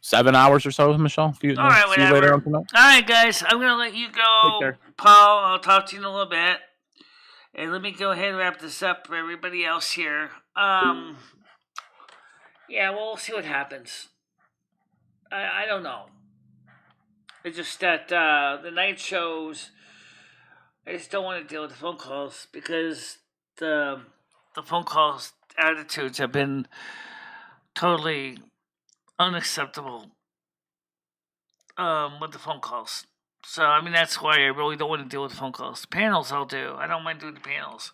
Speaker 3: 7 hours or so, Michelle?
Speaker 1: All right, whatever. See you later on tonight. All right, guys, I'm going to let you go. Paul, I'll talk to you in a little bit. And let me go ahead and wrap this up for everybody else here. We'll see what happens. I don't know. It's just that the night shows, I just don't want to deal with the phone calls because the phone calls attitudes have been totally unacceptable with the phone calls. So, I mean, that's why I really don't want to deal with phone calls. The panels I'll do. I don't mind doing the panels.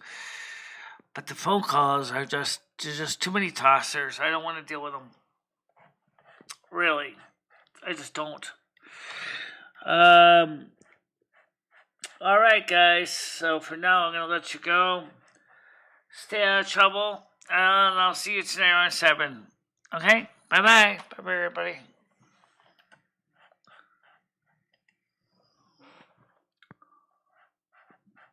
Speaker 1: But the phone calls are just too many tossers. I don't want to deal with them. Really. I just don't. All right, guys. So for now, I'm gonna let you go. Stay out of trouble, and I'll see you tonight around 7. Okay? Bye bye. Bye bye, everybody.